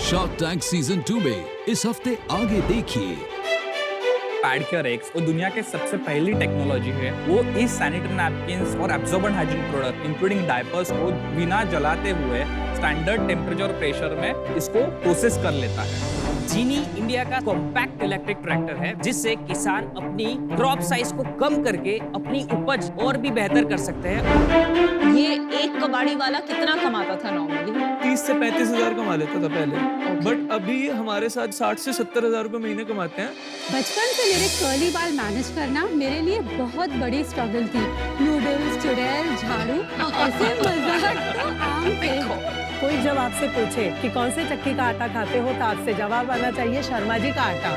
Shark tank season 2 में इस हफ्ते आगे देखिए। पैडकेयर एक्स वो दुनिया के सबसे पहली टेक्नोलॉजी है। वो इस सैनिटरी नैपकिन्स और absorbent hygiene product including diapers को बिना जलाते हुए स्टैंडर्ड टेम्परेचर और प्रेशर में इसको प्रोसेस कर लेता है। जीनी इंडिया का कॉम्पैक्ट इलेक्ट्रिक ट्रैक्टर है जिससे किसान अपनी क्रॉप साइज को कम करके अपनी उपज और भी बेहतर कर सकते हैं। ये एक कबाड़ी वाला कितना कमाता था नॉर्मली? 30 से 35 हजार कमा लेता था पहले, बट अभी हमारे साथ 60 से 70 हजार रुपए महीने कमाते हैं। बचपन से मेरे कर्ली बाल मैनेज करना मेरे लिए बहुत बड़ी स्ट्रगल थी। नूडल्स, चुड़ैल, झाड़ू, ऐसे मजाक तो आम थे। कोई जब आपसे पूछे कि कौन से चक्की का आटा खाते हो तो आपसे जवाब आना चाहिए शर्मा जी का आटा।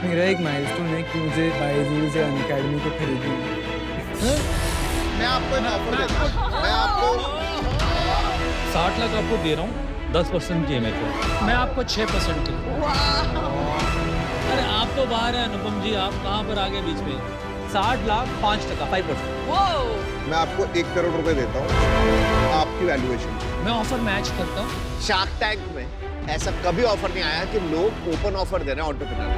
मेरा एक माइलस्टोन है कि मुझे बायजूस या अनअकैडमी को खरीदनी है। मैं आपको एक ऑफर देता हूं। मैं आपको 60 लाख आपको दे रहा हूँ 10% की एमएच पे। मैं आपको 6% की। अरे आप तो बाहर हैं अनुपम जी, आप कहाँ पर आगे बीच में? 60 लाख 5%, 5%। मैं आपको 1 करोड़ रुपए देता हूँ आपकी वैल्यूएशन। मैं ऑफर मैच करता हूँ। शार्क टैंक में ऐसा कभी ऑफर नहीं आया कि लोग ओपन ऑफर दे रहे हैं एंटरप्रेन्योर।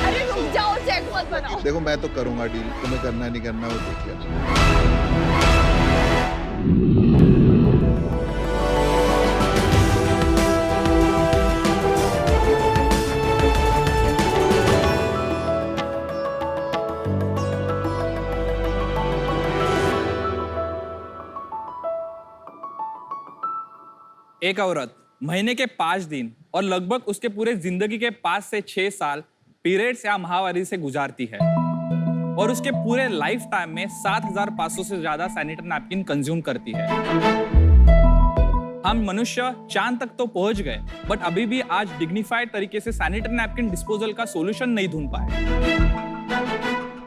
अरे रुक जाओ, चेक मत बनाओ। देखो मैं तो करूंगा डील, तुम्हें करना है नहीं करना वो देखिए। एक औरत महीने के 5 दिन और लगभग उसके पूरे जिंदगी के 5 से 6 साल पीरियड्स या महावारी से गुजारती है और उसके पूरे लाइफ टाइम में 7,500 से ज्यादा सैनिटरी नैपकिन कंज्यूम करती है। हम मनुष्य चांद तक तो पहुंच गए, बट अभी भी आज डिग्निफाइड तरीके से सैनिटरी नैपकिन डिस्पोजल का सॉल्यूशन नहीं ढूंढ पाए।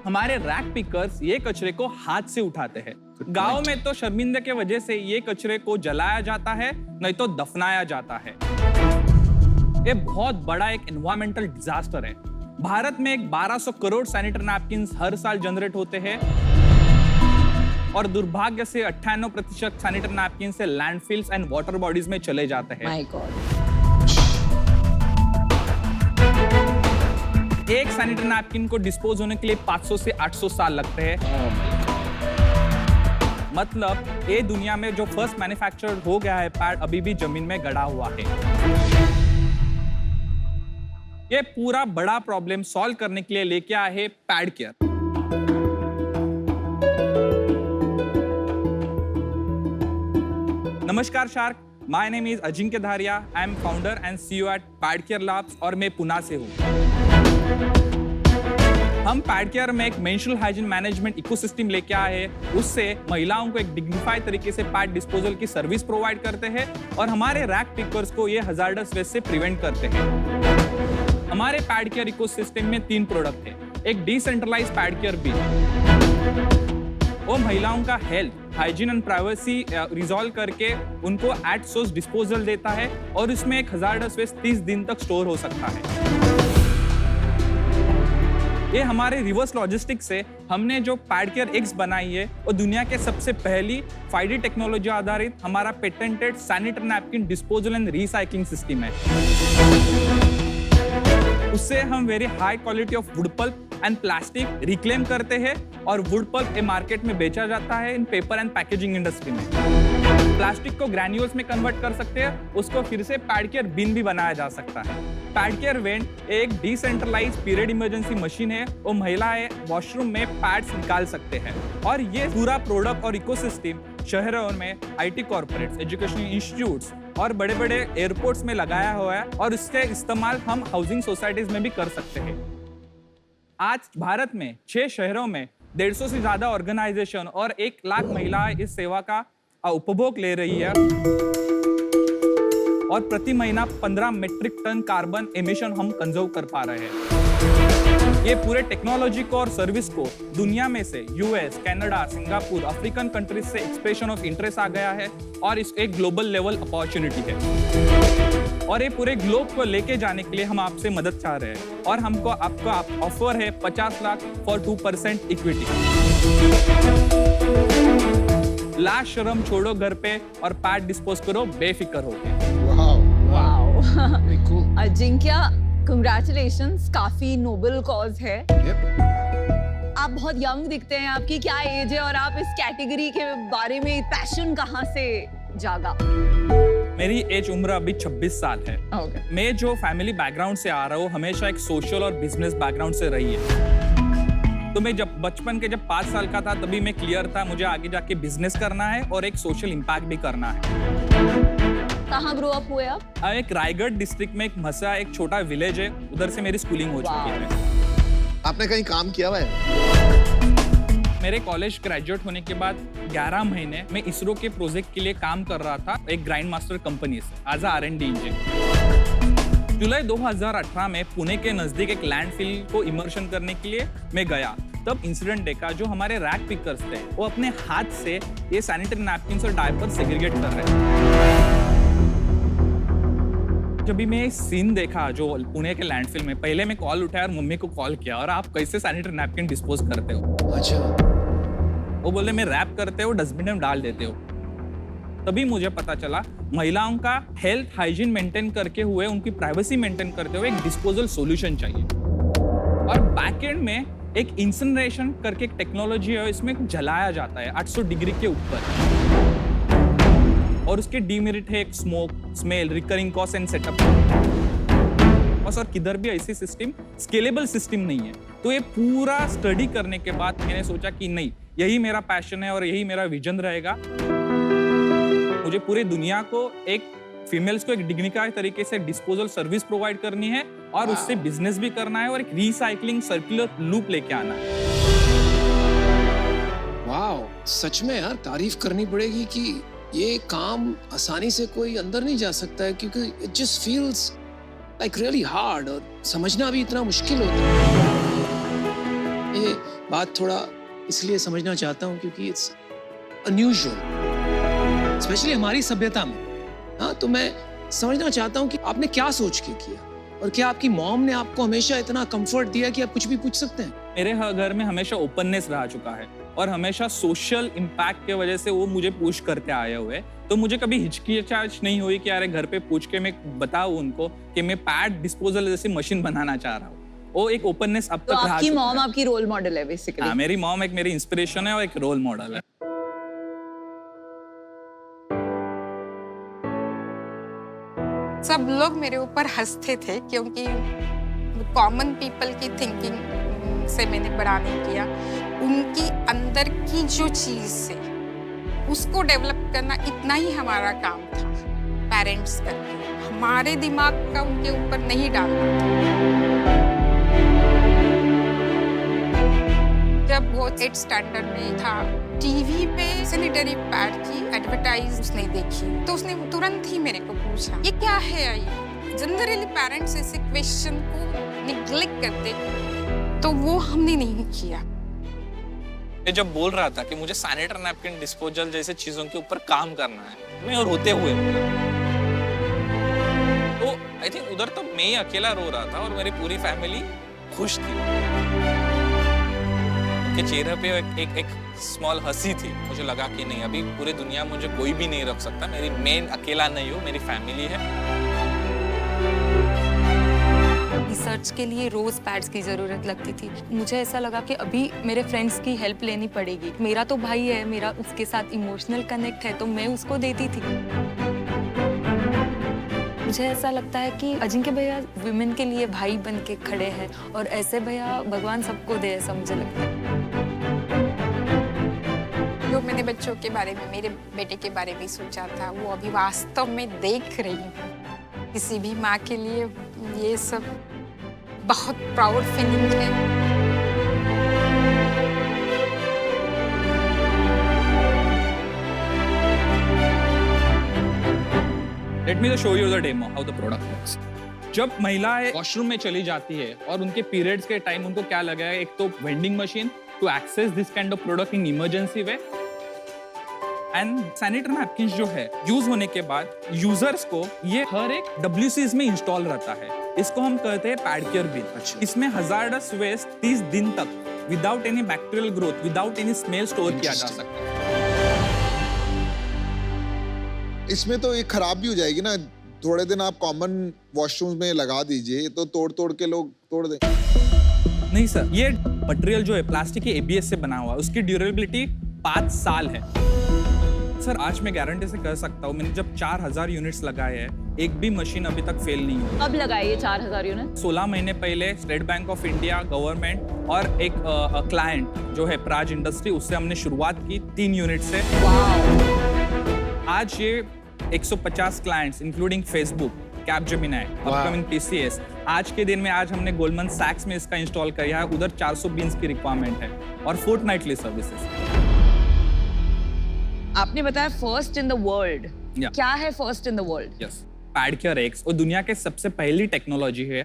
हमारे रैक पिकर्स ये कचरे को हाथ से उठाते हैं। गांव में तो शर्मिंदगी की वजह से ये कचरे को जलाया जाता है, नहीं तो दफनाया जाता है। ये बहुत बड़ा एक एनवायरमेंटल डिजास्टर है। भारत में एक 1200 करोड़ सैनिटरी नैपकिन्स हर साल जनरेट होते हैं और दुर्भाग्य से 98% सैनिटरी नैपकिन से लैंडफिल्स एंड वाटर बॉडीज में चले जाते हैं। My God. एक सैनिटरी नैपकिन को डिस्पोज होने के लिए 500 से 800 साल लगते हैं। मतलब ये दुनिया में जो फर्स्ट मैन्युफैक्चर हो गया है पैड अभी भी जमीन में गड़ा हुआ है। ये पूरा बड़ा प्रॉब्लम सॉल्व करने के लिए लेके आए हैं पैडकेयर। नमस्कार shark, my name is Ajinkya Dharia. I am founder and CEO at PadCare labs और मैं पुणे से हूँ। हम पैडकेयर में एक मेंस्ट्रुअल हाइजीन मैनेजमेंट इकोसिस्टम लेके आए हैं। उससे महिलाओं को एक डिग्निफाइड तरीके से पैड डिस्पोजल की सर्विस प्रोवाइड करते हैं और हमारे रैक पिकर्स को ये हजार्डस वेस्ट से प्रिवेंट करते हैं। हमारे पैडकेयर इकोसिस्टम में 3 प्रोडक्ट हैं। एक डिसेंट्रलाइज्ड पैडकेयर बिन, वो महिलाओं का health, hygiene and privacy resolve करके उनको एट सोर्स डिस्पोजल देता है और इसमें एक हजार्डस वेस्ट 30 दिन तक स्टोर हो सकता है। ये हमारे रिवर्स लॉजिस्टिक्स से हमने जो पैडकेयर एक्स बनाई है वो दुनिया के सबसे पहली 5D टेक्नोलॉजी आधारित हमारा patented sanitary napkin disposal and recycling system है। उससे हम very high quality of wood pulp and plastic reclaim करते हैं और वुड पल्प ए मार्केट में बेचा जाता है इन पेपर एंड पैकेजिंग इंडस्ट्री में। प्लास्टिक को ग्रैन्यूल्स में कन्वर्ट कर सकते हैं, उसको फिर से पैडकेयर बिन भी बनाया जा सकता है। पैडकेयर वेंट एक डिसेंट्रलाइज पीरियड इमरजेंसी मशीन है। वो महिलाएं वॉशरूम में पैड्स निकाल सकते हैं और ये पूरा प्रोडक्ट और इकोसिस्टम शहरों में आईटी कॉर्पोरेट्स, एजुकेशनल इंस्टीट्यूट्स और बड़े बड़े एयरपोर्ट्स में लगाया हुआ है और इसके इस्तेमाल हम हाउसिंग सोसाइटीज में भी कर सकते हैं। आज भारत में 6 शहरों में 150 से ज्यादा ऑर्गेनाइजेशन और 1 लाख महिलाएं इस सेवा का उपभोग ले रही है और प्रति महीना 15 मीट्रिक टन कार्बन एमिशन हम कंजर्व कर पा रहे हैं। ये पूरे टेक्नोलॉजी को और सर्विस को दुनिया में से US, Canada, Singapore, African countries से एक्सप्रेशन ऑफ इंटरेस्ट आ गया है और इस एक ग्लोबल लेवल अपॉर्चुनिटी है और ये पूरे ग्लोब को लेके जाने के लिए हम आपसे मदद चाह रहे हैं और हमको आपका ऑफर है 50 लाख फॉर 2% इक्विटी। लाश शर्म छोड़ो घर पे और पैड डिस्पोज करो बेफिक्र होके। वाह Very cool. अजिंक्य, कंग्रेचुलेशंस, काफी नोबल कॉज है। आप बहुत यंग दिखते हैं, आपकी क्या एज है और आप इस कैटेगरी के बारे में पैशन कहाँ से जागा? मेरी एज उम्र अभी 26 साल है। Okay. मैं जो फैमिली बैकग्राउंड से आ रहा हूँ हमेशा एक सोशल और बिजनेस बैकग्राउंड से रही है। तो मैं जब बचपन के 5 साल का था तभी मैं क्लियर था मुझे आगे जाके बिजनेस करना है और एक सोशल इम्पैक्ट भी करना है। कहाँ ग्रो अप हुए आप? एक रायगढ़ डिस्ट्रिक्ट में एक मसा एक छोटा विलेज है, उधर से मेरी स्कूलिंग हो चुकी है। आपने कहीं काम किया हुआ है? मेरे कॉलेज ग्रेजुएट होने के बाद 11 महीने मैं इसरो के प्रोजेक्ट के लिए काम कर रहा था एक ग्राइंड मास्टर कंपनी से एज R&D इंजीनियर। जुलाई 2018 में पुणे के नजदीक एक लैंडफिल को इमर्शन करने के लिए मैं गया। तब इंसिडेंट देखा, जो हमारे रैक पिकर्स थे वो अपने हाथ से ये सैनिटरी नैपकिन्स और डायपर सेग्रीगेट कर रहे थे। जब भी मैं सीन देखा जो पुणे के लैंडफिल में, पहले मैं कॉल उठाया और मम्मी को कॉल किया और आप कैसे सैनिटरी नैपकिन डिस्पोज करते हो? अच्छा। वो बोले मैं रैप करते हो डस्टबिन में डाल देते हो। तभी मुझे पता चला महिलाओं का हेल्थ हाइजीन मेंटेन करके हुए उनकी प्राइवेसी मेंटेन करते हुए एक डिस्पोजल सॉल्यूशन चाहिए। और बैक एंड में एक इंसिनरेशन करके एक टेक्नोलॉजी है, इसमें जलाया जाता है 800 डिग्री के ऊपर और उसके डीमेरिट है एक smoke, smell, recurring cost and setup. बस और किधर भी ऐसी सिस्टम स्केलेबल सिस्टम नहीं है। तो ये पूरा स्टडी करने के बाद मैंने सोचा कि नहीं, यही मेरा पैशन है और यही मेरा विजन रहेगा। मुझे पूरी दुनिया को एक फीमेल्स को एक डिग्निफाइड तरीके से डिस्पोजल सर्विस प्रोवाइड करनी है और उससे बिजनेस भी करना है और एक रिसाइकलिंग सर्कुलर लूप लेके आना है। वाओ, सच में यार तारीफ करनी पड़ेगी कि ये काम आसानी से कोई अंदर नहीं जा सकता है, क्योंकि it just feels like really hard और समझना भी इतना मुश्किल होता है। ये बात थोड़ा इसलिए समझना चाहता हूँ क्योंकि इट्स अनयूजुअल, स्पेशली हमारी सभ्यता में। हाँ, तो मैं समझना चाहता हूँ कि आपने क्या सोच के किया और क्या आपकी मॉम ने आपको हमेशा इतना कंफर्ट दिया कि आप कुछ भी पूछ सकते हैं? मेरे घर में हमेशा ओपननेस रह चुका है और हमेशा सोशल इम्पैक्ट के वजह से वो मुझे पुश करते आए हुए, तो मुझे कभी हिचकिचाहट नहीं हुई कि यार घर पे पूछ के मैं बताऊं उनको कि मैं पैड डिस्पोजल जैसी मशीन बनाना चाह रहा हूँ। वो एक ओपननेस अब तो तक रहा। आपकी मॉम आपकी रोल मॉडल है बेसिकली? हाँ, मेरी मॉम एक मेरी इंस्पिरेशन है और एक रोल मॉडल है। सब लोग मेरे ऊपर हंसते थे क्योंकि कॉमन पीपल की थिंकिंग से मैंने बड़ा नहीं किया। उनकी अंदर की जो चीज है उसको डेवलप करना इतना ही हमारा काम था, पेरेंट्स करके। हमारे दिमाग का उनके ऊपर नहीं डालना था। जब वो 8th स्टैंडर्ड में था, टीवी पे सैनिटरी पैड की एडवर्टाइज उसने देखी, तो उसने तुरंत ही मेरे को पूछा ये क्या है। ये जनरली पेरेंट्स ऐसे क्वेश्चन को निग्लेक्ट करते, तो वो हमने नहीं किया। मैं जब बोल रहा था कि मुझे सैनिटरी नैपकिन डिस्पोजल जैसे चीजों के ऊपर काम करना है, मैं और होते हुए तो आई थिंक उधर तो मैं ही अकेला रो रहा था और मेरी पूरी फैमिली खुश थी। उनके चेहरे पे एक स्मॉल हंसी थी। मुझे लगा कि नहीं, अभी पूरी दुनिया मुझे कोई भी नहीं रख सकता, मैं अकेला नहीं हूँ, मेरी फैमिली है। रिसर्च के लिए रोज पैड्स की जरूरत लगती थी। मुझे ऐसा लगा कि अभी मेरे फ्रेंड्स की हेल्प लेनी पड़ेगी। मेरा तो भाई है, मेरा उसके साथ इमोशनल कनेक्ट है, तो मैं उसको देती थी। मुझे ऐसा लगता है कि अजिंक्य भैया विमेन के लिए भाई बन के खड़े हैं और ऐसे भैया भगवान सबको दे, ऐसा मुझे लगता है। जो मैंने बच्चों के बारे में, मेरे बेटे के बारे में सोचा था, वो अभी वास्तव में देख रही हूँ। किसी भी माँ के लिए ये सब बहुत प्राउड फीलिंग है। Let me just show you the demo how the product works. जब महिलाएं वॉशरूम में चली जाती है और उनके पीरियड्स के टाइम उनको क्या लगा है, एक तो vending machine to access this kind of product in emergency way, and sanitary napkins जो है यूज होने के बाद यूजर्स को ये हर एक WCs में इंस्टॉल रहता है। इसको हम कहते हैं पैड केयर बिन। इसमें हजार्डस वेस्ट 30 दिन तक without any bacterial growth, without any smell store किया जा सकता है। इसमें तो ये खराब भी हो जाएगी ना, थोड़े दिन आप कॉमन वॉशरूम्स में लगा दीजिए तो तोड़ के लोग तोड़ दें। नहीं सर, ये मटेरियल जो है प्लास्टिक के ABS से बना हुआ है, उसकी ड्यूरेबिलिटी 5 साल है। सर आज मैं गारंटी से कह सकता हूँ, मैंने जब 4000 यूनिट्स लगाए हैं, एक भी मशीन अभी तक फेल नहीं हुई। कब लगाए ये 4000 यूनिट? 16 महीने पहले state bank of India, government और एक क्लाइंट जो है प्राज इंडस्ट्री, उससे हमने शुरुआत की 3 यूनिट से। आज ये 150 clients including Facebook, Capgemini, upcoming TCS, आज के दिन में आज हमने गोल्डमैन सैक्स में इसका इंस्टॉल किया है। उधर 400 बीन्स की रिक्वायरमेंट है और फोर्टनाइटली सर्विसेज। आपने बताया फर्स्ट इन द वर्ल्ड। क्या है first in the world? Yes, PadCare X वो दुनिया के सबसे पहली टेक्नोलॉजी है।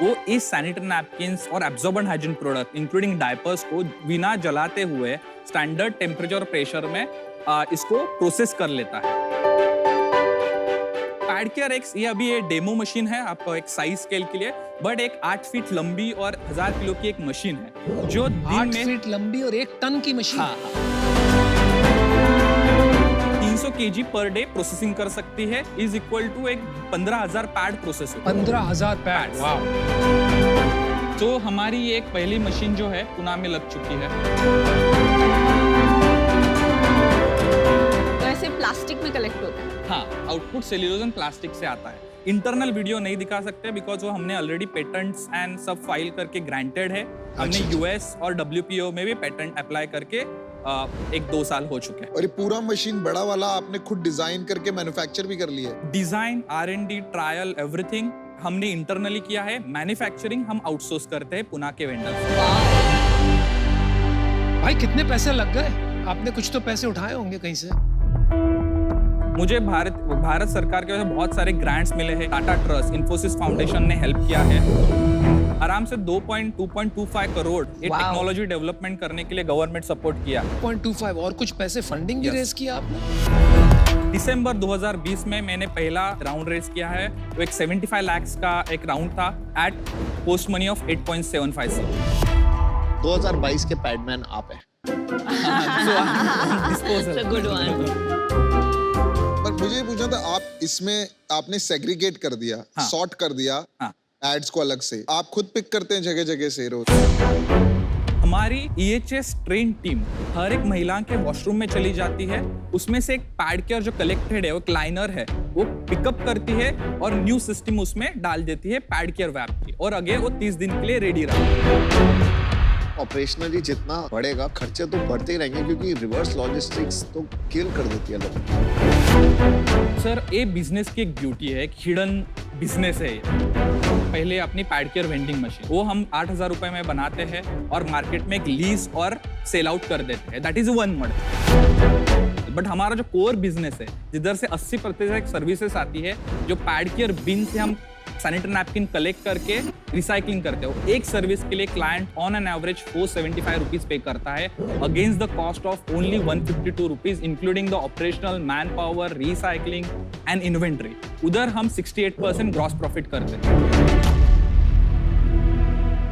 वो इस सैनिटरी नैपकिन्स और absorbent hygiene product including diapers को बिना जलाते हुए स्टैंडर्ड टेम्परेचर और प्रेशर में इसको प्रोसेस कर लेता है। पैडकेयर एक्स ये अभी ये डेमो मशीन है आपको एक साइज स्केल के लिए, बट एक 8 फीट लंबी और 1000 किलो की एक मशीन है जो 8 फीट लंबी और 1 टन की मशीन। हाँ, 300 kg पर डे प्रोसेसिंग कर सकती है, इज इक्वल टू एक 15,000 पैड प्रोसेस। 15,000 पैड, वाह। तो हमारी ये एक पहली मशीन जो है पुणे में लग चुकी है। तो ऐसे प्लास्टिक में कलेक्ट होता है? हाँ, आउटपुट सेल्यूलोज एंड प्लास्टिक से आता है। इंटरनल वीडियो नहीं दिखा सकते बिकॉज वो हमने ऑलरेडी पेटेंट्स एंड सब फाइल करके ग्रांटेड है। हमने US और WPO में भी पेटेंट अप्लाई करके 1-2 साल हो चुके हैं। और ये पूरा मशीन बड़ा वाला आपने खुद डिजाइन करके मैन्युफैक्चर भी कर लिया है? डिजाइन, R&D, ट्रायल, एवरीथिंग हमने इंटरनली किया है। मैन्युफैक्चरिंग हम आउटसोर्स करते हैं पुणे के वेंडर्स। भाई कितने पैसे लग गए? आपने कुछ तो पैसे उठाए होंगे कहीं से? मुझे भारत सरकार के वजह से बहुत सारे ग्रांट्स मिले हैं। टाटा ट्रस्ट, इन्फोसिस फाउंडेशन ने हेल्प किया है। आराम से 2.25 करोड़ ये टेक्नोलॉजी डेवलपमेंट करने के लिए गवर्नमेंट सपोर्ट किया। 2.25 और कुछ पैसे फंडिंग भी रेज किया आपने? दिसंबर 2020 में मैंने पहला राउंड रेज किया है। वो एक 75 लाख का एक राउंड था at post money of 8.75 CR। 2022 के पैडमैन आप हैं। Good one. पर मुझे पूछना था, आप इसमें आपने सेग्रीगेट कर दिया, सॉर्ट कर दिया एड्स को अलग से, आप खुद पिक करते हैं जगह जगह से रोज? हमारी EHS ट्रेन टीम हर एक महिला के वॉशरूम में चली जाती है, उसमें से एक पैडकेयर जो कलेक्टेड है, वो क्लाइनर है, वो पिकअप करती है और न्यू सिस्टम उसमें डाल देती है पैडकेयर वैप की, और अगेन वो 30 दिन के लिए रेडी रहा। ऑपरेशनली जितना बढ़ेगा खर्चे तो बढ़ते ही रहेंगे क्योंकि रिवर्स लॉजिस्टिक्स तो किल कर देती है लोग। सर ये बिजनेस की एक ब्यूटी है, एक हिडन बिजनेस है। पहले अपनी पैडकेयर वेंडिंग मशीन वो हम 8,000 रुपए में बनाते हैं और मार्केट में एक लीज और सेल आउट कर देते हैं। That is 1 model. बट हमारा जो कोर बिजनेस है, जिधर से 80% सर्विसेज आती है, जो पैडकेयर बिन से हम सैनिटरी नैपकिन कलेक्ट करके रिसाइकलिंग करते हो, एक सर्विस के लिए client on an average 475 rupees पे करता है against the cost of only 152 rupees including the operational, man power, recycling and inventory. उधर हम 68% ग्रॉस प्रॉफिट करते हैं।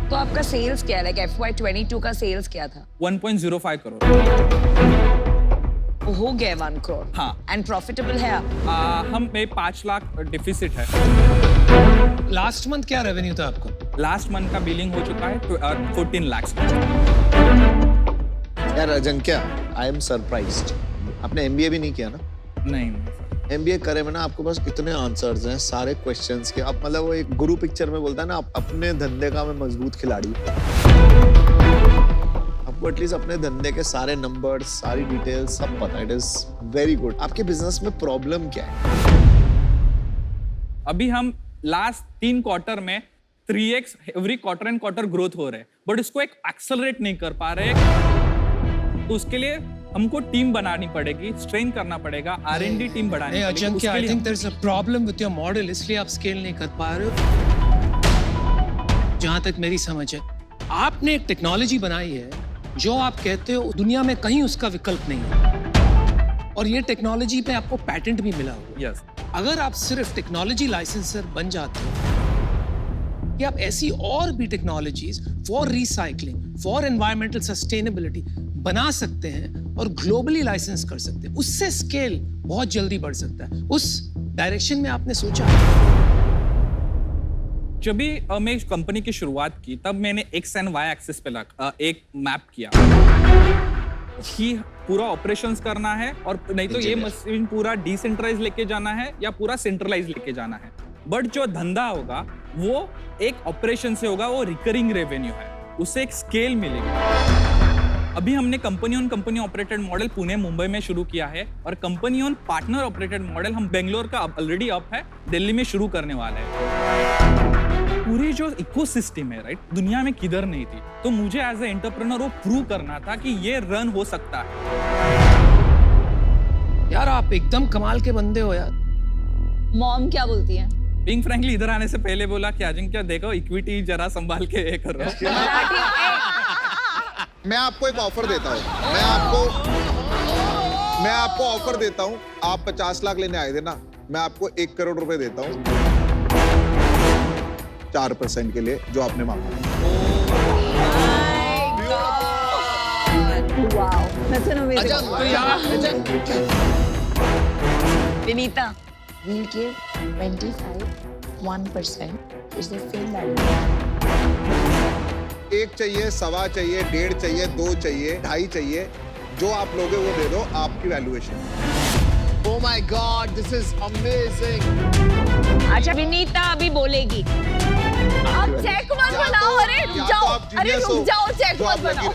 तो आपका सेल्स क्या है? FY22 का सेल्स क्या था? 1.05 करोड़ हो गया 1 करोड़। हाँ। एंड प्रॉफिटेबल है आप? हम में 5 लाख डिफिसिट है। लास्ट मंथ क्या रेवेन्यू था आपको? लास्ट मंथ का बिलिंग हो चुका है 14 लाख। यार अजंक्या, आई एम सरप्राइज्ड। आपने MBA भी नहीं किया ना? नहीं। MBA करे में ना आपको बस इतने आंसर्स हैं सारे क्वेश्चंस के। आप मतलब वो एक गुरु पिक्चर में बोलता है ना, आप अपने धंधे का मैं मजबूत खिलाड़ी। आपको एटलीस्ट अपने धंधे के सारे नंबर्स, सारी डिटेल्स सब पता है। It is very good. आपके बिजनेस में प्रॉब्लम क्या है? अभी हम लास्ट 3 क्वार्टर में 3x every quarter and quarter growth हो रहे हैं, बट इसको एक एक्सेलरेट नहीं कर पा रहे। तो उसके लिए हमको टीम बनानी पड़ेगी, स्ट्रेन करना पड़ेगा, R&D टीम बढ़ानी पड़ेगी। Ajinkya, I think there is a problem with your model, इसलिए आप स्केल नहीं कर पा रहे हो। जहां तक मेरी समझ है, आपने एक टेक्नोलॉजी बनाई है जो आप कहते हो दुनिया में कहीं उसका विकल्प नहीं है, और ये टेक्नोलॉजी पे आपको पैटेंट भी मिला हुआ। यस। अगर आप सिर्फ टेक्नोलॉजी लाइसेंसर बन जाते हो कि आप ऐसी और भी technologies for recycling, for environmental sustainability बना सकते हैं और ग्लोबली लाइसेंस कर सकते हैं, उससे स्केल बहुत जल्दी बढ़ सकता है। उस डायरेक्शन में आपने सोचा? जब भी मैं कंपनी की शुरुआत की तब मैंने एक्स एंड वाई एक्सिस पे एक मैप किया कि पूरा ऑपरेशंस करना है और नहीं तो ये मशीन पूरा डिसेंट्रलाइज लेके जाना है या पूरा सेंट्रलाइज लेके जाना है। बट जो धंधा होगा वो एक ऑपरेशन से होगा, वो रिकरिंग रेवेन्यू है, उससे एक स्केल मिलेगा। अभी हमने company on company operated model Pune Mumbai में शुरू किया है और company on partner operated model हम बेंगलोर का ऑलरेडी अप है, दिल्ली में शुरू करने वाले हैं। पूरी जो इकोसिस्टम है राइट, दुनिया में किधर नहीं थी, तो मुझे एज ए एंटरप्रेन्योर वो प्रूव करना था कि ये रन हो सकता है। यार आप एकदम कमाल के बंदे हो यार। मॉम क्या बोलती है? बीइंग फ्रैंकली इधर आने से पहले बोला कि अजिंक्य देखो इक्विटी जरा संभाल के ये करो। मैं आपको एक ऑफर देता हूँ, मैं आपको ऑफर देता हूँ। आप 50 लाख लेने आए थे ना, मैं आपको 1 करोड़ रुपए देता हूँ 4% के लिए जो आपने मांगा। Vinita, we'll give 1% is the same value. 1 चाहिए, 1.25 चाहिए, 1.5 चाहिए, 2 चाहिए, 2.5 चाहिए, जो आप लोगे वो दे दो, आपकी valuation. Oh my God, this is amazing. अच्छा विनीता अभी बोलेगी। आप चेक मत बनाओ, अरे रुक जाओ, चेक मत बनाओ।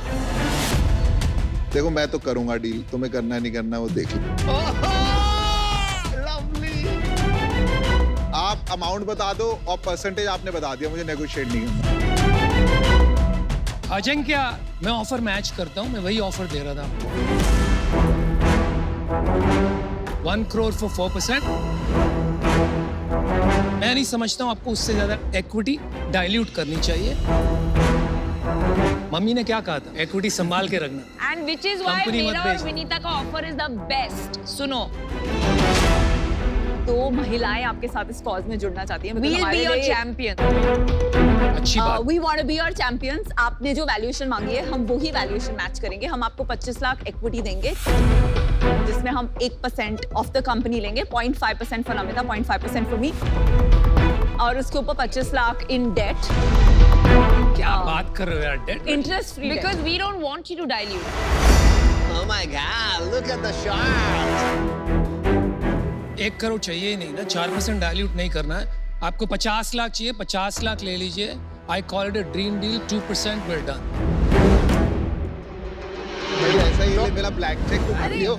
देखो मैं तो करूंगा डील, तुम्हें करना नहीं करना वो देख लो। आप अमाउंट बता दो और परसेंटेज आपने बता दिया, मुझे नेगोशिएट नहीं करना। अजिंक्य, मैं ऑफर मैच करता हूं, मैं वही ऑफर दे रहा था आपको। 1 करोड़ for 4%। मैं नहीं समझता हूं आपको उससे ज्यादा इक्विटी डाइल्यूट करनी चाहिए। मम्मी ने क्या कहा था? इक्विटी संभाल के रखना। एंड व्हिच इज व्हाई मेरा और विनीता का ऑफर इज द बेस्ट। सुनो, तो महिलाएं आपके साथ इस कॉज में जुड़ना चाहती हैं। We'll be your champion। अच्छी बात। We want to be your champions। आपने जो वैल्यूएशन मांगी है हम वही वैल्यूएशन मैच करेंगे। हम आपको 25 लाख इक्विटी देंगे जिसमें हम 1% ऑफ द कंपनी लेंगे, 0.5% फॉर नमिता, 0.5% फॉर मी, और उसके ऊपर 25 लाख इन डेट। क्या बात कर रहे हो यार? Debt? Interest free, because we don't want you to dilute. Oh my God, look at the shot. 1 crore चाहिए ही नहीं ना, 4% डाइल्यूट नहीं करना है। आपको 50 लाख चाहिए, 50 लाख ले लीजिए। I call it a dream deal, 2% well done. ऐसा ही ले, मेरा ब्लैंक चेक तो कर लियो।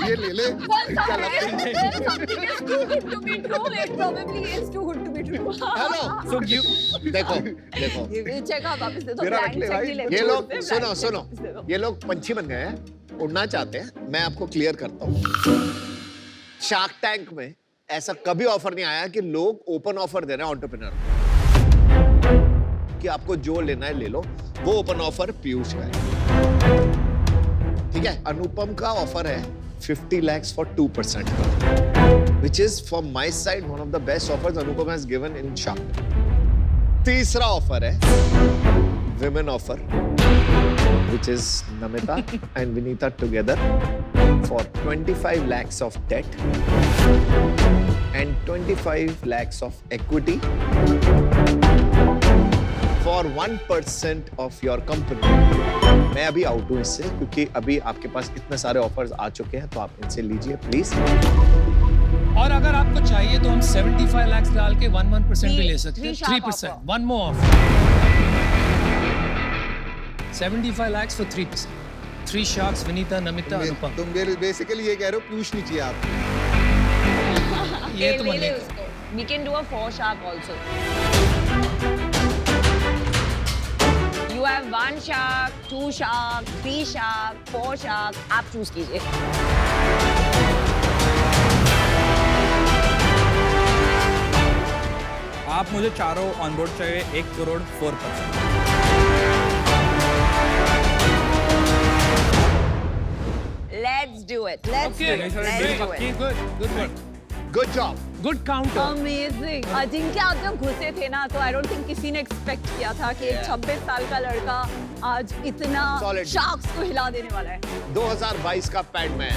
ये ले ले। हेलो, देखो चेक आप वापस दे दो। मेरा रख ले भाई। ये लोग सुनो, ये लोग पंछी बन गए हैं, उड़ना चाहते हैं। मैं आपको क्लियर करता हूँ, शार्क टैंक में ऐसा कभी ऑफर नहीं आया कि लोग ओपन ऑफर दे रहे हैं एंटरप्रेन्योर कि आपको जो लेना है ले लो। वो ओपन ऑफर पीयूष का है, ठीक है। अनुपम का ऑफर है 50 lakhs for 2%, which is from my side one of the best offers Anupam has given in Shark Tank. तीसरा ऑफर है women offer, which is Namita and Vinita together for 25 lakhs of debt and 25 lakhs of equity for 1% of your company. मैं अभी out हूँ इससे, क्योंकि अभी आपके पास इतने सारे ऑफर्स आ चुके हैं, तो आप इनसे लीजिए प्लीज। और अगर आपको चाहिए तो हम 75 लाख डाल के 1% भी ले सकते हैं। 3%, one more offer। 75 lakhs for 3%। 3 sharks, Vinita, Namita, Anupam। तुम बेसिकली ये कह रहे हो पीयूष नहीं चाहिए आपको। ये तो मत। We can do a 4 shark also। You have 1 shark, 2 shark, 3 shark, 4 shark। आप चूज कीजिए। आप मुझे चारों ऑन बोर्ड चाहिए, 1 crore 4%। Let's do it। Let's do it। Good work। Good job। Good counter। Amazing। Ajinkya आप जब घुसे थे ना, तो आई डोंट थिंक किसी ने एक्सपेक्ट किया था कि एक 26 साल का लड़का आज इतना शार्क्स को हिला देने वाला है। 2022 का पैडमैन।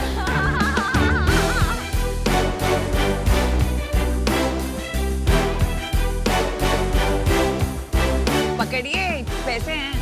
पकड़िए, पैसे हैं।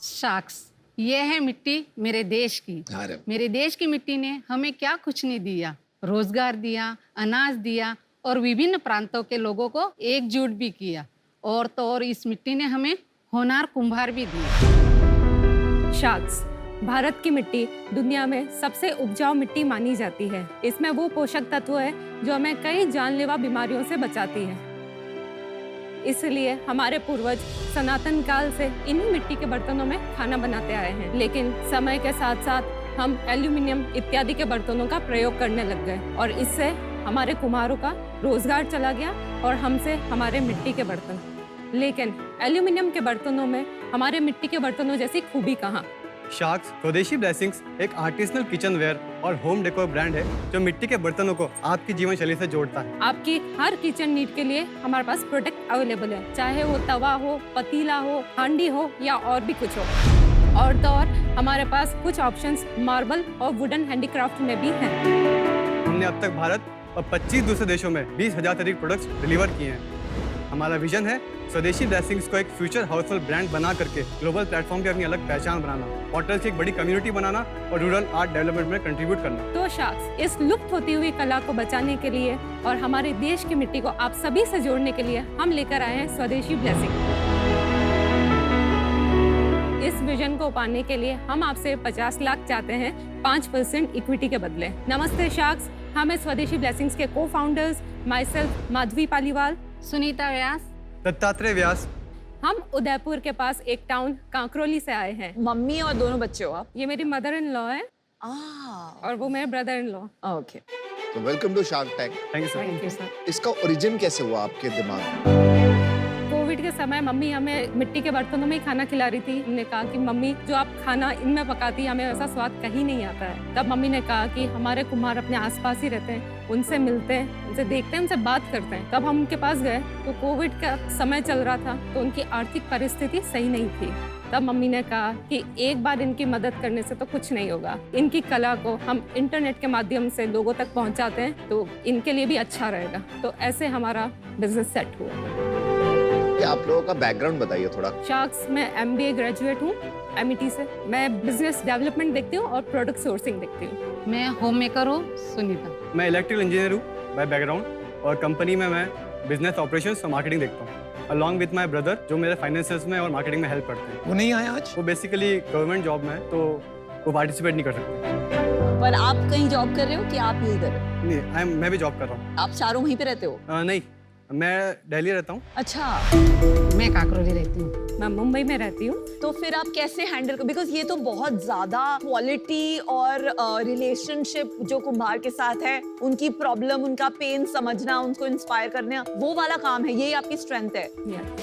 शार्क्स, ये है मिट्टी मेरे देश की। अरे मेरे देश की मिट्टी ने हमें क्या कुछ नहीं दिया, रोजगार दिया, अनाज दिया और विभिन्न प्रांतों के लोगों को एकजुट भी किया। और तो और इस मिट्टी ने हमें होनहार कुम्हार भी दिए। शार्क्स, भारत की मिट्टी दुनिया में सबसे उपजाऊ मिट्टी मानी जाती है। इसमें वो पोषक तत्व है जो हमें कई जानलेवा बीमारियों से बचाती है। इसलिए हमारे पूर्वज सनातन काल से इन्हीं मिट्टी के बर्तनों में खाना बनाते आए हैं। लेकिन समय के साथ साथ हम एल्यूमिनियम इत्यादि के बर्तनों का प्रयोग करने लग गए और इससे हमारे कुम्हारों का रोजगार चला गया और हमसे हमारे मिट्टी के बर्तन। लेकिन एल्यूमिनियम के बर्तनों में हमारे मिट्टी के बर्तनों जैसी खूबी कहाँ। शार्क्स स्वदेशी ब्लेसिंग्स एक आर्टिसनल किचन वेयर और होम डेकोर ब्रांड है जो मिट्टी के बर्तनों को आपकी जीवन शैली से जोड़ता है। आपकी हर किचन नीड के लिए हमारे पास प्रोडक्ट अवेलेबल है, चाहे वो तवा हो, पतीला हो, हांडी हो या और भी कुछ हो। और तो और हमारे पास कुछ ऑप्शंस मार्बल और वुडन हैंडीक्राफ्ट में भी हैं। हमने अब तक भारत और 25 दूसरे देशों में 20,000 से अधिक प्रोडक्ट्स डिलीवर किए हैं। हमारा विजन है स्वदेशी ब्लेसिंग्स को एक फ्यूचर हाउसहोल्ड ब्रांड बना करके ग्लोबल प्लेटफॉर्म पे अपनी अलग पहचान बनाना, होटल्स की एक बड़ी कम्युनिटी बनाना और रूरल आर्ट डेवलपमेंट में कंट्रीब्यूट करना। तो शार्क्स, इस लुप्त होती हुई कला को बचाने के लिए और हमारे देश की मिट्टी को आप सभी से जोड़ने के लिए हम लेकर आए हैं स्वदेशी ब्लेसिंग। इस विजन को पाने के लिए हम आपसे 50 लाख चाहते हैं 5% इक्विटी के बदले। नमस्ते शार्क्स, हम स्वदेशी ब्लेसिंग्स के co-founders my self Madhavi Paliwal, Sunita व्यास, दत्तात्रेय व्यास। हम उदयपुर के पास एक टाउन कांकरोली से आए हैं। मम्मी और दोनों बच्चे हो आप? ये मेरी मदर इन लॉ है और वो मेरे ब्रदर इन लॉ। ओके, तो welcome to Shark Tank. Thank you sir. इसका ओरिजिन कैसे हुआ आपके दिमाग में? कोविड के समय मम्मी हमें मिट्टी के बर्तनों में ही खाना खिला रही थी। हमने कहा कि मम्मी जो आप खाना इनमें पकाती है हमें ऐसा स्वाद कहीं नहीं आता है। तब मम्मी ने कहा कि हमारे कुम्हार अपने आसपास ही रहते हैं, उनसे मिलते हैं, उनसे देखते हैं, उनसे बात करते हैं। तब हम उनके पास गए तो कोविड का समय चल रहा था तो उनकी आर्थिक परिस्थिति सही नहीं थी। तब मम्मी ने कहा कि एक बार इनकी मदद करने से तो कुछ नहीं होगा, इनकी कला को हम इंटरनेट के माध्यम से लोगों तक पहुंचाते हैं तो इनके लिए भी अच्छा रहेगा। तो ऐसे हमारा बिजनेस सेट हुआ। आप लोगों का बैकग्राउंड बताइए थोड़ा। शार्क्स, मैं MBA ग्रेजुएट हूँ MIT से। मैं बिजनेस डेवलपमेंट देखती हूँ और प्रोडक्ट सोर्सिंग देखती हूँ। मैं होम मेकर हूँ सुनीता। मैं इलेक्ट्रिकल इंजीनियर हूँ बाय बैकग्राउंड और कंपनी में मैं बिजनेस ऑपरेशंस और मार्केटिंग देखता हूँ अलॉन्ग विद माय ब्रदर जो मेरे फाइनेंसेस में और मार्केटिंग में हेल्प करते हैं। वो नहीं आया आज? वो बेसिकली गवर्नमेंट जॉब में है तो वो पार्टिसिपेट नहीं कर सकते। पर आप कहीं जॉब कर रहे हो कि आप यही कर रहे हो? नहीं, मैं भी जॉब कर रहा हूँ। आप चारों वहीं पे रहते हो? नहीं, मैं दिल्ली रहता हूँ। अच्छा, मैं काकरोली रहती हूँ। मैं मुंबई में रहती हूँ। तो फिर आप कैसे हैंडल कर, बिकॉज ये तो बहुत ज्यादा क्वालिटी और रिलेशनशिप जो कुम्हार के साथ है, उनकी प्रॉब्लम, उनका पेन समझना, उनको इंस्पायर करना, वो वाला काम है, यही आपकी स्ट्रेंथ है।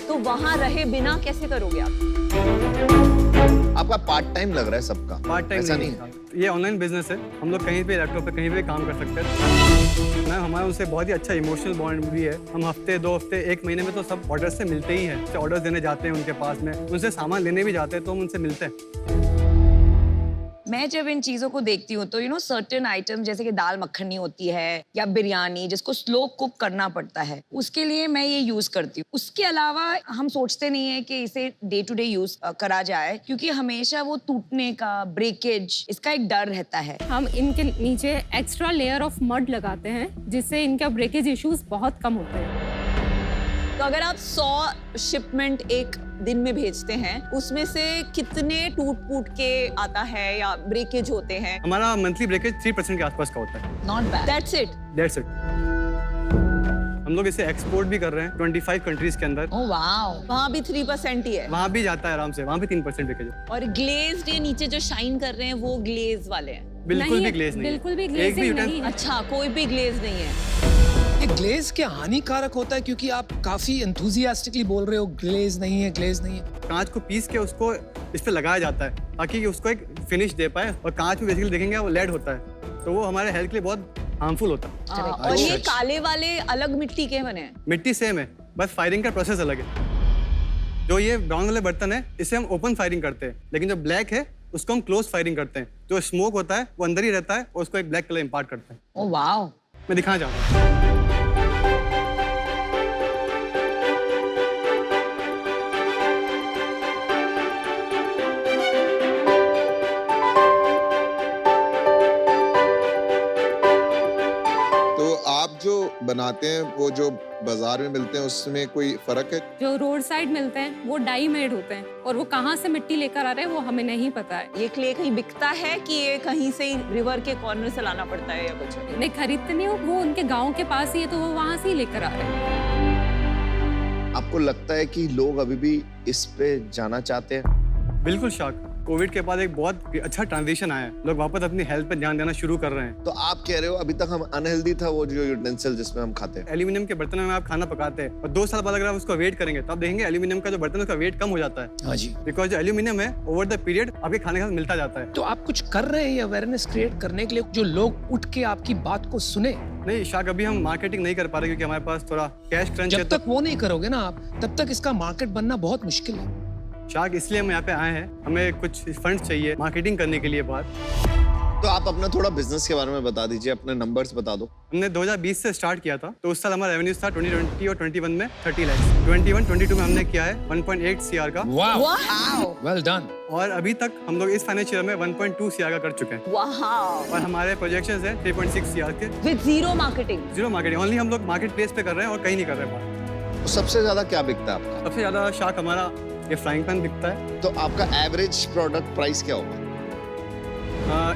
तो वहाँ रहे बिना कैसे करोगे आप? आपका पार्ट टाइम लग रहा है सबका? पार्ट टाइम ऐसा नहीं है, ये ऑनलाइन बिजनेस है। हम लोग कहीं पे लैपटॉप पे कहीं पे काम कर सकते हैं। मैम, हमारा उनसे बहुत ही अच्छा इमोशनल बॉन्ड भी है। हम हफ्ते 2 हफ्ते 1 महीने में तो सब ऑर्डर्स से मिलते ही हैं। ऑर्डर्स देने जाते हैं उनके पास में, उनसे सामान लेने भी जाते हैं तो हम उनसे मिलते हैं। मैं जब इन चीजों को देखती हूँ तो सर्टेन आइटम जैसे कि दाल मखनी होती है या बिरयानी जिसको स्लो कुक करना पड़ता है, उसके लिए मैं ये यूज करती हूँ। उसके अलावा हम सोचते नहीं है कि इसे डे टू डे यूज करा जाए क्योंकि हमेशा वो टूटने का, ब्रेकेज, इसका एक डर रहता है। हम इनके नीचे एक्स्ट्रा लेयर ऑफ मड लगाते हैं जिससे इनका ब्रेकेज इश्यूज बहुत कम होते हैं। तो अगर आप 100 शिपमेंट एक दिन में भेजते हैं, उसमें से कितने टूट के आता है या ब्रेकेज होते हैं? हमारा मंथली ब्रेकेज 3% के आसपास का होता है। Not bad. That's it. That's it. हम लोग इसे एक्सपोर्ट भी कर रहे हैं 25 कंट्रीज के अंदर। ओह वाओ, वहाँ भी 3% ही है? वहाँ भी जाता है आराम से, वहाँ भी 3% ब्रेकेज है। और ग्लेज्ड ये नीचे जो शाइन कर रहे हैं वो ग्लेज वाले हैं? बिल्कुल भी ग्लेज नहीं है। बिल्कुल भी ग्लेज नहीं है। अच्छा, कोई भी ग्लेज नहीं है। ये ग्लेज क्या हानिकारक होता है? क्योंकि आप काफी एंथुसियास्टिकली बोल रहे हो ग्लेज नहीं है, ग्लेज नहीं है। कांच को पीस के उसको इस पे लगाया जाता है ताकि उसको एक फिनिश दे पाए, और कांच में बेसिकली देखेंगे वो लेड होता है, तो वो हमारे हेल्थ के लिए बहुत हार्मफुल होता है। और ये काले वाले अलग मिट्टी के बने हैं? मिट्टी सेम है, बस फायरिंग का प्रोसेस अलग है। जो ये ब्राउन वाले बर्तन है इसे हम ओपन फायरिंग करते हैं, लेकिन जो ब्लैक है उसको हम क्लोज फायरिंग करते हैं। जो स्मोक होता है वो अंदर ही रहता है और उसको एक ब्लैक कलर इम्पार्ट करता है। ओह वाओ, मैं दिखाना चाहता हूँ। बनाते हैं वो जो बाजार में मिलते हैं उसमें कोई फर्क है? जो रोड साइड मिलते हैं वो डाई मेड होते हैं, और वो कहाँ से मिट्टी लेकर आ रहे हैं वो हमें नहीं पता है। ये क्ले कहीं बिकता है कि ये कहीं से रिवर के कॉर्नर से लाना पड़ता है या कुछ? नहीं, खरीदते नहीं हो, वो उनके गांव के पास ही है तो वो वहाँ से ही लेकर आ रहे हैं। आपको लगता है कि लोग अभी भी इस पे जाना चाहते हैं? बिल्कुल शाक, कोविड के बाद एक बहुत अच्छा ट्रांजिशन आया है, लोग वापस अपनी हेल्थ पे ध्यान देना शुरू कर रहे हैं। तो आप कह रहे हो अभी तक हम अनहेल्दी था वो जो यूटेंसिल जिसमें हम खाते हैं? एल्यूमिनियम के बर्तन में आप खाना पकाते हैं और 2 साल बाद अगर आप उसको वेट करेंगे तो आप देखेंगे एल्यूमिनियम का जो बर्तन है उसका वेट कम हो जाता है। हाँ जी, बिकॉज जो एल्यूमिनियम है ओवर द पीरियड आपके खाने के साथ मिलता जाता है। तो आप कुछ कर रहे हैं अवेयरनेस क्रिएट करने के लिए, जो लोग उठ के आपकी बात को सुने? नहीं शाक, अभी हम मार्केटिंग नहीं कर पा रहे क्योंकि हमारे पास थोड़ा कैश क्रंच है। जब तक वो नहीं करोगे ना आप, तब तक इसका मार्केट बनना बहुत मुश्किल है शाक, इसलिए हम यहाँ पे आए हैं। हमें कुछ फंड चाहिए मार्केटिंग करने के लिए बात। तो आप अपना थोड़ा बिजनेस के बारे में बता दीजिए, अपने नंबर्स बता दो। हमने 2020 से स्टार्ट किया था, तो उस साल हमारा रेवेन्यू था 2020 और 21 में 30 लाख। 21-22 में हमने किया है 1.8 CR का। Wow, well done. और अभी तक हम लोग इस फाइनेंशियल में 1.2 CR का कर चुके हैं। और हमारे प्रोजेक्शंस है 3.6 CR के with zero marketing. Zero marketing, only हम लोग मार्केट प्लेस पे कर रहे हैं और कहीं नहीं कर रहे हैं। तो सबसे ज्यादा क्या बिकता है आपका? सबसे ज्यादा शाक हमारा ये फ्राइंग पैन बिकता है। तो आपका एवरेज प्रोडक्ट प्राइस क्या होगा?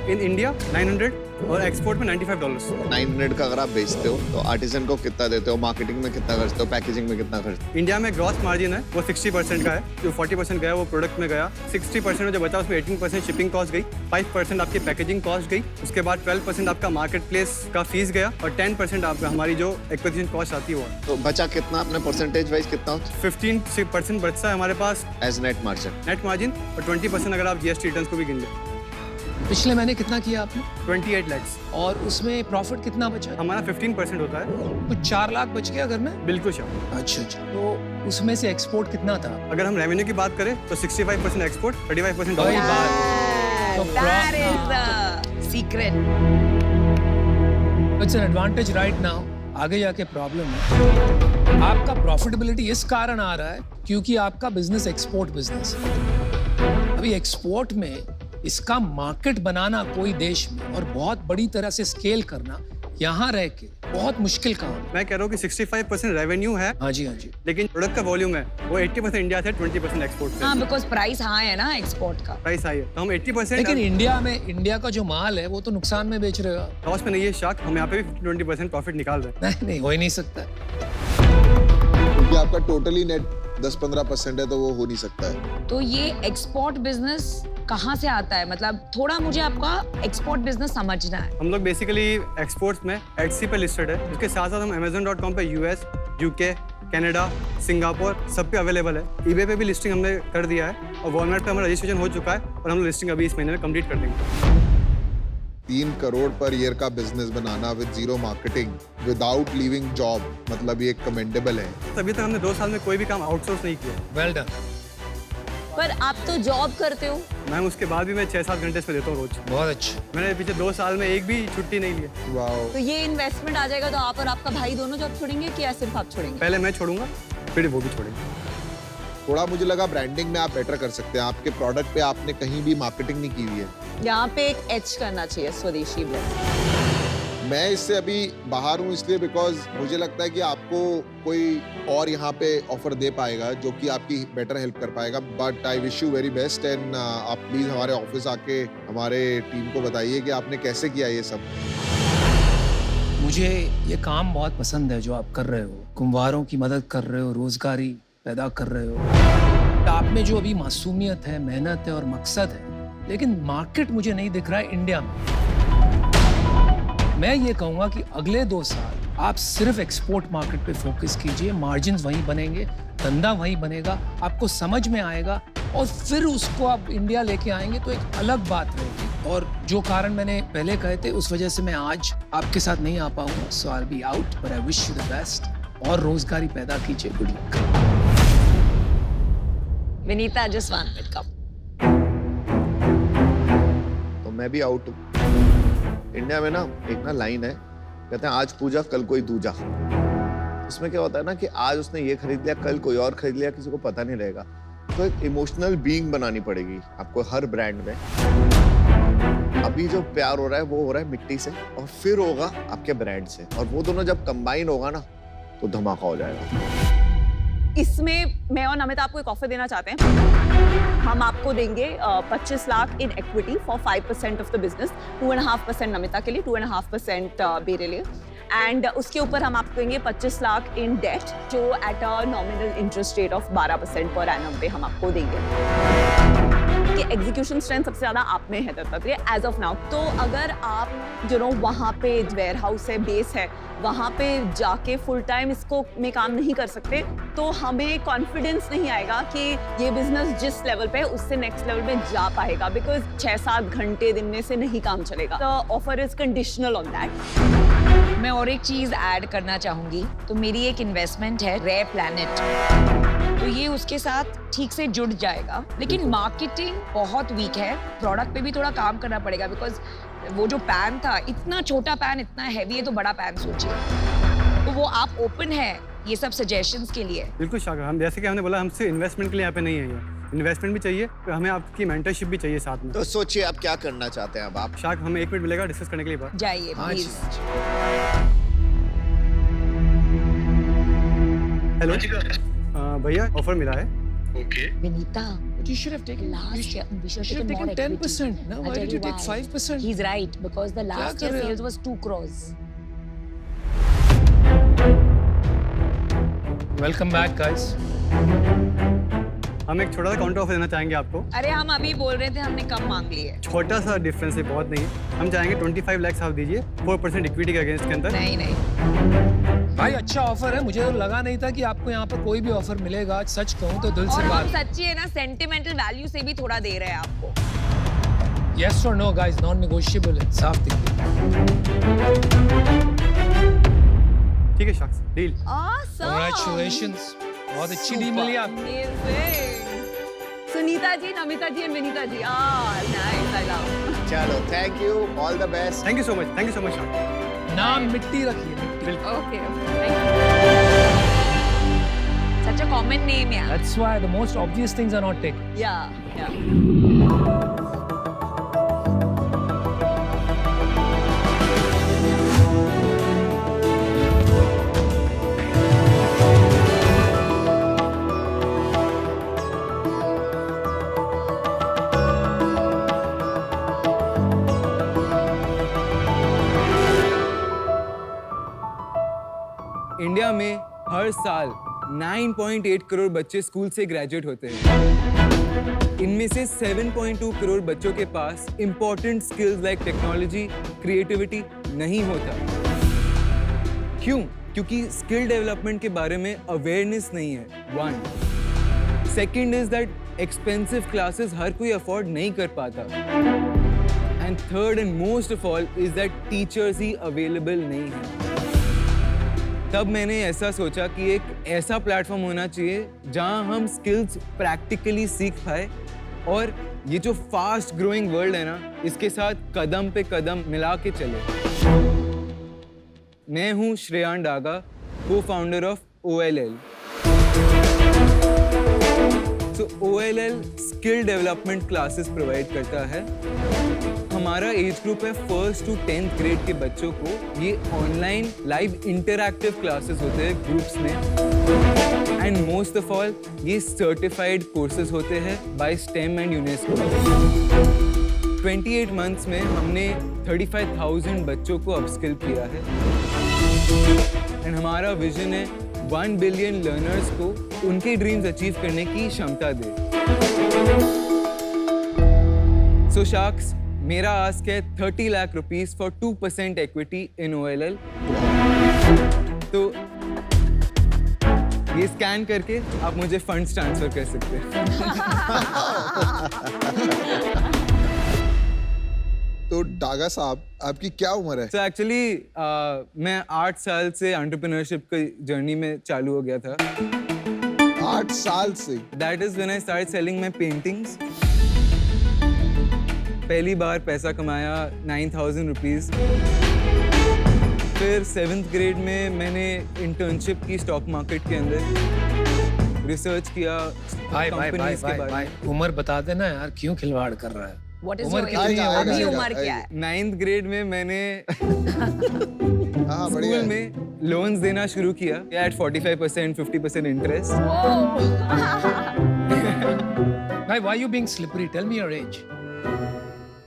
इन इंडिया 900 और एक्सपोर्ट में $95। 900 का अगर आप बेचते हो तो आर्टिजन को कितना देते हो, मार्केटिंग में कितना खर्चते हो, पैकेजिंग में कितना खर्च? इंडिया में ग्रॉस मार्जिन है वो 60% का है, जो 40% गया वो प्रोडक्ट में गया। 60% में जो बचा उसमें 18% शिपिंग कॉस्ट गई, 5% आपकी पैकेजिंग कॉस्ट गई, उसके बाद 12% आपका मार्केट प्लेस का फीस गया और 10% आपका हमारी जो एक्विजिशन कॉस्ट आती है वो। तो बचा कितना अपने परसेंटेज वाइज कितना? 15% बचता है हमारे पास एज नेट मार्जिन और 20% अगर आप GST रिटर्न्स को भी गिन ले। पिछले महीने कितना किया आपने? 28 लाख। और उसमें प्रॉफिट कितना बचा? हमारा 15% होता है। कुछ 4 लाख बच गया घर में? बिल्कुल शाह। अच्छा, तो उसमें से एक्सपोर्ट कितना था? अगर हम रेवेन्यू की बात करें तो 65% export, 35% That is the secret. It's an advantage right now. आगे जाके प्रॉब्लम है। आपका प्रॉफिटेबिलिटी इस कारण आ रहा है क्योंकि आपका बिजनेस एक्सपोर्ट बिजनेस है। अभी एक्सपोर्ट में इसका मार्केट बनाना कोई देश में और बहुत बड़ी तरह से स्केल करना यहाँ रह के बहुत मुश्किल काम है। मैं कह रहा हूँ कि 65% रेवेन्यू है। हाँ जी, हाँ जी। लेकिन प्रोडक्ट का वॉल्यूम है वो 80% इंडिया से, 20% एक्सपोर्ट से। हाँ, बिकॉज प्राइस हाई है ना, एक्सपोर्ट का प्राइस हाई है, तो हम 80%। लेकिन इंडिया का जो माल है वो तो नुकसान में बेच रहे हो। लॉस में नहीं है शाक, हम यहाँ पे भी 20% प्रॉफिट निकाल रहे हैं। नहीं, हो ही नहीं सकता, क्योंकि आपका टोटली नेट 10-15% है तो वो हो नहीं सकता है। तो ये एक्सपोर्ट बिजनेस कहाँ से आता है? मतलब थोड़ा मुझे आपका एक्सपोर्ट बिजनेस समझना है। हम लोग बेसिकली एक्सपोर्ट्स में Etsy पे लिस्टेड है, जिसके साथ साथ हम Amazon.com पे US, UK, कनाडा, सिंगापुर सब पे अवेलेबल है। eBay पे भी लिस्टिंग हमने कर दिया है और वॉलमार्ट पे हमारा रजिस्ट्रेशन हो चुका है और हम लोग लिस्टिंग अभी इस महीने में कंप्लीट कर देंगे। 3 करोड़ पर ईयर का business banana with zero marketing without leaving job, मतलब ये कमेंडेबल है। अभी तक हमने 2 साल में कोई भी काम आउटसोर्स नहीं किया। Well done. पर आप तो जॉब करते हो मैम, उसके बाद भी मैं 6-7 घंटे इसमें देता हूँ रोज। बहुत अच्छा। मैंने पिछले 2 साल में एक भी छुट्टी नहीं ली। वाओ। तो ये इन्वेस्टमेंट आ जाएगा तो आप और आपका भाई दोनों जॉब छोड़ेंगे कि या सिर्फ आप छोड़ेंगे? पहले मैं छोड़ूंगा फिर वो भी छोड़ेंगे। थोड़ा मुझे लगा ब्रांडिंग में आप बेटर कर सकते हैं, आपके प्रोडक्ट पे आपने कहीं भी मार्केटिंग नहीं की हुई है। यहाँ पे एक एच करना चाहिए स्वदेशी ब्रांड। मैं इससे अभी बाहर हूँ इसलिए बिकॉज मुझे लगता है कि आपको कोई और यहाँ पे ऑफर दे पाएगा जो कि आपकी बेटर हेल्प कर पाएगा। But I wish you very best and आप प्लीज हमारे ऑफिस आके हमारे टीम को बताइए कि आपने कैसे किया ये सब। मुझे ये काम बहुत पसंद है जो आप कर रहे हो, कुम्हारों की मदद कर रहे हो, रोजगारी पैदा कर रहे हो। आप में जो अभी मासूमियत है, मेहनत है और मकसद है, लेकिन मार्केट मुझे नहीं दिख रहा है इंडिया में। मैं ये कहूँगा कि अगले 2 साल आप सिर्फ एक्सपोर्ट मार्केट पे फोकस कीजिए, मार्जिन्स वहीं बनेंगे, धंधा वहीं बनेगा, आपको समझ में आएगा और फिर उसको आप इंडिया लेके आएंगे तो एक अलग बात रहेगी। और जो कारण मैंने पहले कहे थे उस वजह से मैं आज आपके साथ नहीं आ पाऊंगा, so I will be out, but I wish you the best और रोजगारी पैदा कीजिए। Good luck. Vinita, just one minute come. तो मैं भी आउट हूँ। इंडिया में ना एक ना लाइन है, कहते हैं आज पूजा कल कोई दूजा। इसमें क्या होता है ना कि आज उसने ये खरीद लिया, कल कोई और खरीद लिया, किसी को पता नहीं रहेगा। तो एक इमोशनल बीइंग बनानी पड़ेगी आपको हर ब्रांड में। अभी जो प्यार हो रहा है वो हो रहा है मिट्टी से और फिर होगा आपके ब्रांड से, और वो दोनों जब कंबाइन होगा ना तो धमाका हो जाएगा। इसमें मैं और नमिता आपको एक ऑफर देना चाहते हैं। हम आपको देंगे 25 lakh in equity for 5% of the business, 2.5% Namita के लिए, 2.5% मेरे लिए, एंड उसके ऊपर हम आपको देंगे 25 लाख इन डेट जो at a nominal interest rate of 12% per annum पे हम आपको देंगे। कि एग्जीक्यूशन स्ट्रेंथ सबसे ज्यादा आप में है दत्तात्रेय एज ऑफ नाउ। तो अगर आप वहाँ पे वेयर हाउस है, बेस है, वहाँ पे जाके फुल टाइम इसको में काम नहीं कर सकते तो हमें कॉन्फिडेंस नहीं आएगा कि ये बिजनेस जिस लेवल पे है उससे नेक्स्ट लेवल पे जा पाएगा, बिकॉज 6-7 घंटे दिन में से नहीं काम चलेगा। The offer is conditional on that. मैं और एक चीज ऐड करना चाहूंगी। तो मेरी एक इन्वेस्टमेंट है रेयर प्लैनेट, तो ये उसके साथ ठीक से जुड़ जाएगा, लेकिन मार्केटिंग बहुत वीक है। प्रोडक्ट पे भी थोड़ा काम करना पड़ेगा, बिकॉज वो जो पैन था, इतना छोटा पैन इतना हैवी है, तो बड़ा पैन सोचिए। तो वो आप ओपन है ये सब सजेशंस के लिए? बिल्कुल शाकर, हम जैसे कि हमने बोला हमसे इन्वेस्टमेंट के लिए यहाँ पे नहीं है, ये इन्वेस्टमेंट भी चाहिए, तो हमें आपकी मेंटरशिप भी चाहिए साथ में। तो सोचिए आप क्या करना चाहते हैं अब आप? शाक, हमें 1 मिनट मिलेगा डिस्कस करने के लिए। जाइए प्लीज। हेलो भैया, ऑफर मिला है। Okay. Vinita, But you should have taken. last year we should have taken more 10%. No, I'll why tell did you take why. 5%? He's right, because the last year sales was 2 crores. Welcome back, guys. हम एक छोटा सा counter offer देना चाहेंगे आपको। अरे हम अभी बोल रहे थे हमने कम मांग ली है। छोटा सा डिफरेंस है, बहुत नहीं है। हम चाहेंगे 25 लाख आप दीजिए 4% इक्विटी के अगेंस्ट के अंदर। नहीं नहीं भाई अच्छा ऑफर है, मुझे तो लगा नहीं था कि आपको यहाँ पर कोई भी ऑफर मिलेगा। सच कहूँ तो दिल से और बात। हम सच्ची है ना, सेंटिमेंटल वैल्यू से भी थोड़ा दे रहे हैं आपको। Yes or no, guys, non-negotiable है, साफ दिखती है। ठीक है शख्स, डील। Awesome. Congratulations, बहुत अच्छी डील मिली आपको। Amazing. Sunita ji, Namita ji and Vinita ji, nice, I love. चलो, thank you, all the best. Thank you so much shark. नाम मिट्टी रखिए, मिट्टी। Okay, Such a common name, yeah. That's why the most obvious things are not taken. yeah. India में हर साल 9.8 करोड़ बच्चे school से graduate होते हैं। इनमें से 7.2 करोड़ बच्चों के पास important skills like technology, creativity नहीं होता। क्यों? क्योंकि स्किल डेवलपमेंट के बारे में अवेयरनेस नहीं है। 1 second is that expensive classes हर कोई अफोर्ड नहीं कर पाता। And third and most of all is that teachers ही अवेलेबल नहीं है। तब मैंने ऐसा सोचा कि एक ऐसा प्लेटफॉर्म होना चाहिए जहां हम स्किल्स प्रैक्टिकली सीख पाए और ये जो फास्ट ग्रोइंग वर्ल्ड है ना, इसके साथ कदम पे कदम मिला के चले। मैं हूं Shreyan Daga, co-founder of OLL। So OLL skill development classes provide करता है। हमारा एज ग्रुप है 1st to 10th ग्रेड के बच्चों को। ये ऑनलाइन लाइव इंटरैक्टिव क्लासेस होते हैं ग्रुप्स में। एंड मोस्ट ऑफ ऑल ये सर्टिफाइड कोर्सेज होते हैं by STEM and UNESCO. 28 months में हमने 35,000 बच्चों को अपस्किल किया है। एंड हमारा विजन है 1 बिलियन लर्नर्स को उनके ड्रीम्स अचीव करने की क्षमता दे। सो शार्क्स, मेरा आस्क है 30 lakh rupees for 2% equity in OLL. तो ये स्कैन करके आप मुझे फंड्स ट्रांसफर कर सकते हैं। तो डागा साहब, आपकी क्या उम्र है? So actually, मैं 8 साल से एंटरप्रेन्योरशिप की जर्नी में चालू हो गया था। 8 साल से? That is when I started selling my paintings. पहली बार पैसा कमाया 9,000 रुपीस। फिर 7th ग्रेड में मैंने इंटर्नशिप की स्टॉक मार्केट के अंदर, रिसर्च किया कंपनीज के बारे में। उम्र बता देना यार, क्यों खिलवाड़ कर रहा है? उम्र क्या है? 9th ग्रेड में मैंने स्कूल में लोन्स देना शुरू किया एट 45%, 50% इंटरेस्ट। भाई, why you being slippery? Tell me your age.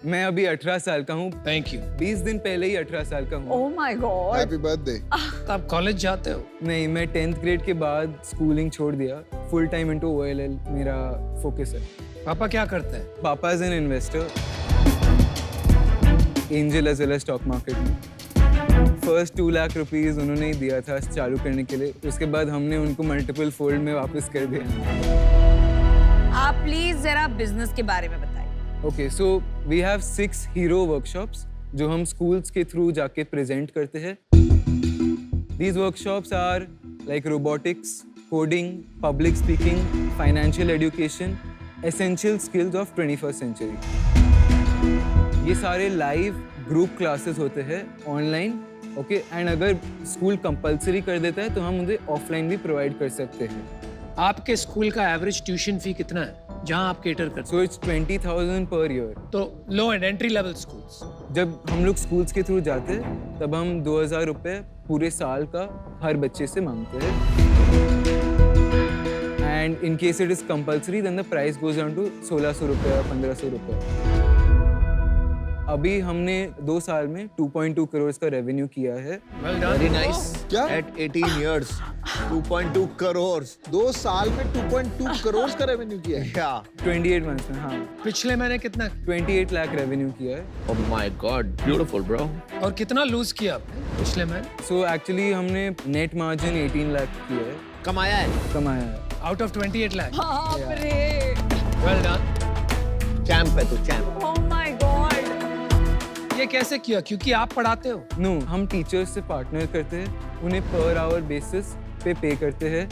मैं अभी 18 साल का हूँ। Thank you. 20 दिन पहले ही 18 साल का हूँ। Oh my God. Happy birthday. तो आप कॉलेज जाते हो? नहीं, मैं 10th ग्रेड के बाद स्कूलिंग छोड़ दिया। फुल टाइम इनटू OLL मेरा फोकस है। पापा क्या करते हैं? पापा is an investor, angel as well as stock market में। फर्स्ट 2 लाख रुपीस उन्होंने ही दिया था चालू करने के लिए, उसके बाद हमने उनको मल्टीपल फोल्ड में वापस कर दिया। आप प्लीज जरा बिजनेस के बारे में बताइए। Okay, so we have 6 hero workshops जो हम स्कूल्स के थ्रू जाके प्रेजेंट करते हैं। These workshops are like robotics, coding, public speaking, financial education, essential skills of 21st century. ये सारे लाइव ग्रुप क्लासेस होते हैं ऑनलाइन, ओके। एंड अगर स्कूल कंपलसरी कर देता है तो हम उन्हें ऑफलाइन भी प्रोवाइड कर सकते हैं। आपके स्कूल का एवरेज ट्यूशन फी कितना है जहां आप केटर करते हैं? So it's 20,000 per year. तो लो एंड एंट्री लेवल स्कूल्स? जब हम लोग स्कूल्स के थ्रू जाते हैं तब हम 2,000 रुपये पूरे साल का हर बच्चे से मांगते हैं। And in case it is compulsory, then the price goes down to 1,600 रुपये, 1,500 रुपये। अभी हमने 2 साल में 2.2 करोड़ का रेवेन्यू किया है। Very nice. क्या? At 18 years, 2.2 crore. 2 साल में 2.2 करोड़ का रेवेन्यू किया है? क्या? 28 मंथ्स में, हाँ। पिछले महीने कितना? 28 लाख रेवेन्यू किया है। Oh my God, beautiful bro. और कितना लूज किया आपने पिछले महीने? So actually हमने नेट मार्जिन 18 लाख किया है। कमाया है? Out of 28 lakh. बाप रे। Well done. चैंप है तू, चैंप। Oh my God. ये कैसे किया? क्योंकि आप पढ़ाते हो? नो, हम टीचर्स से पार्टनर करते हैं, उन्हें पर आवर बेसिस पे पे करते हैं।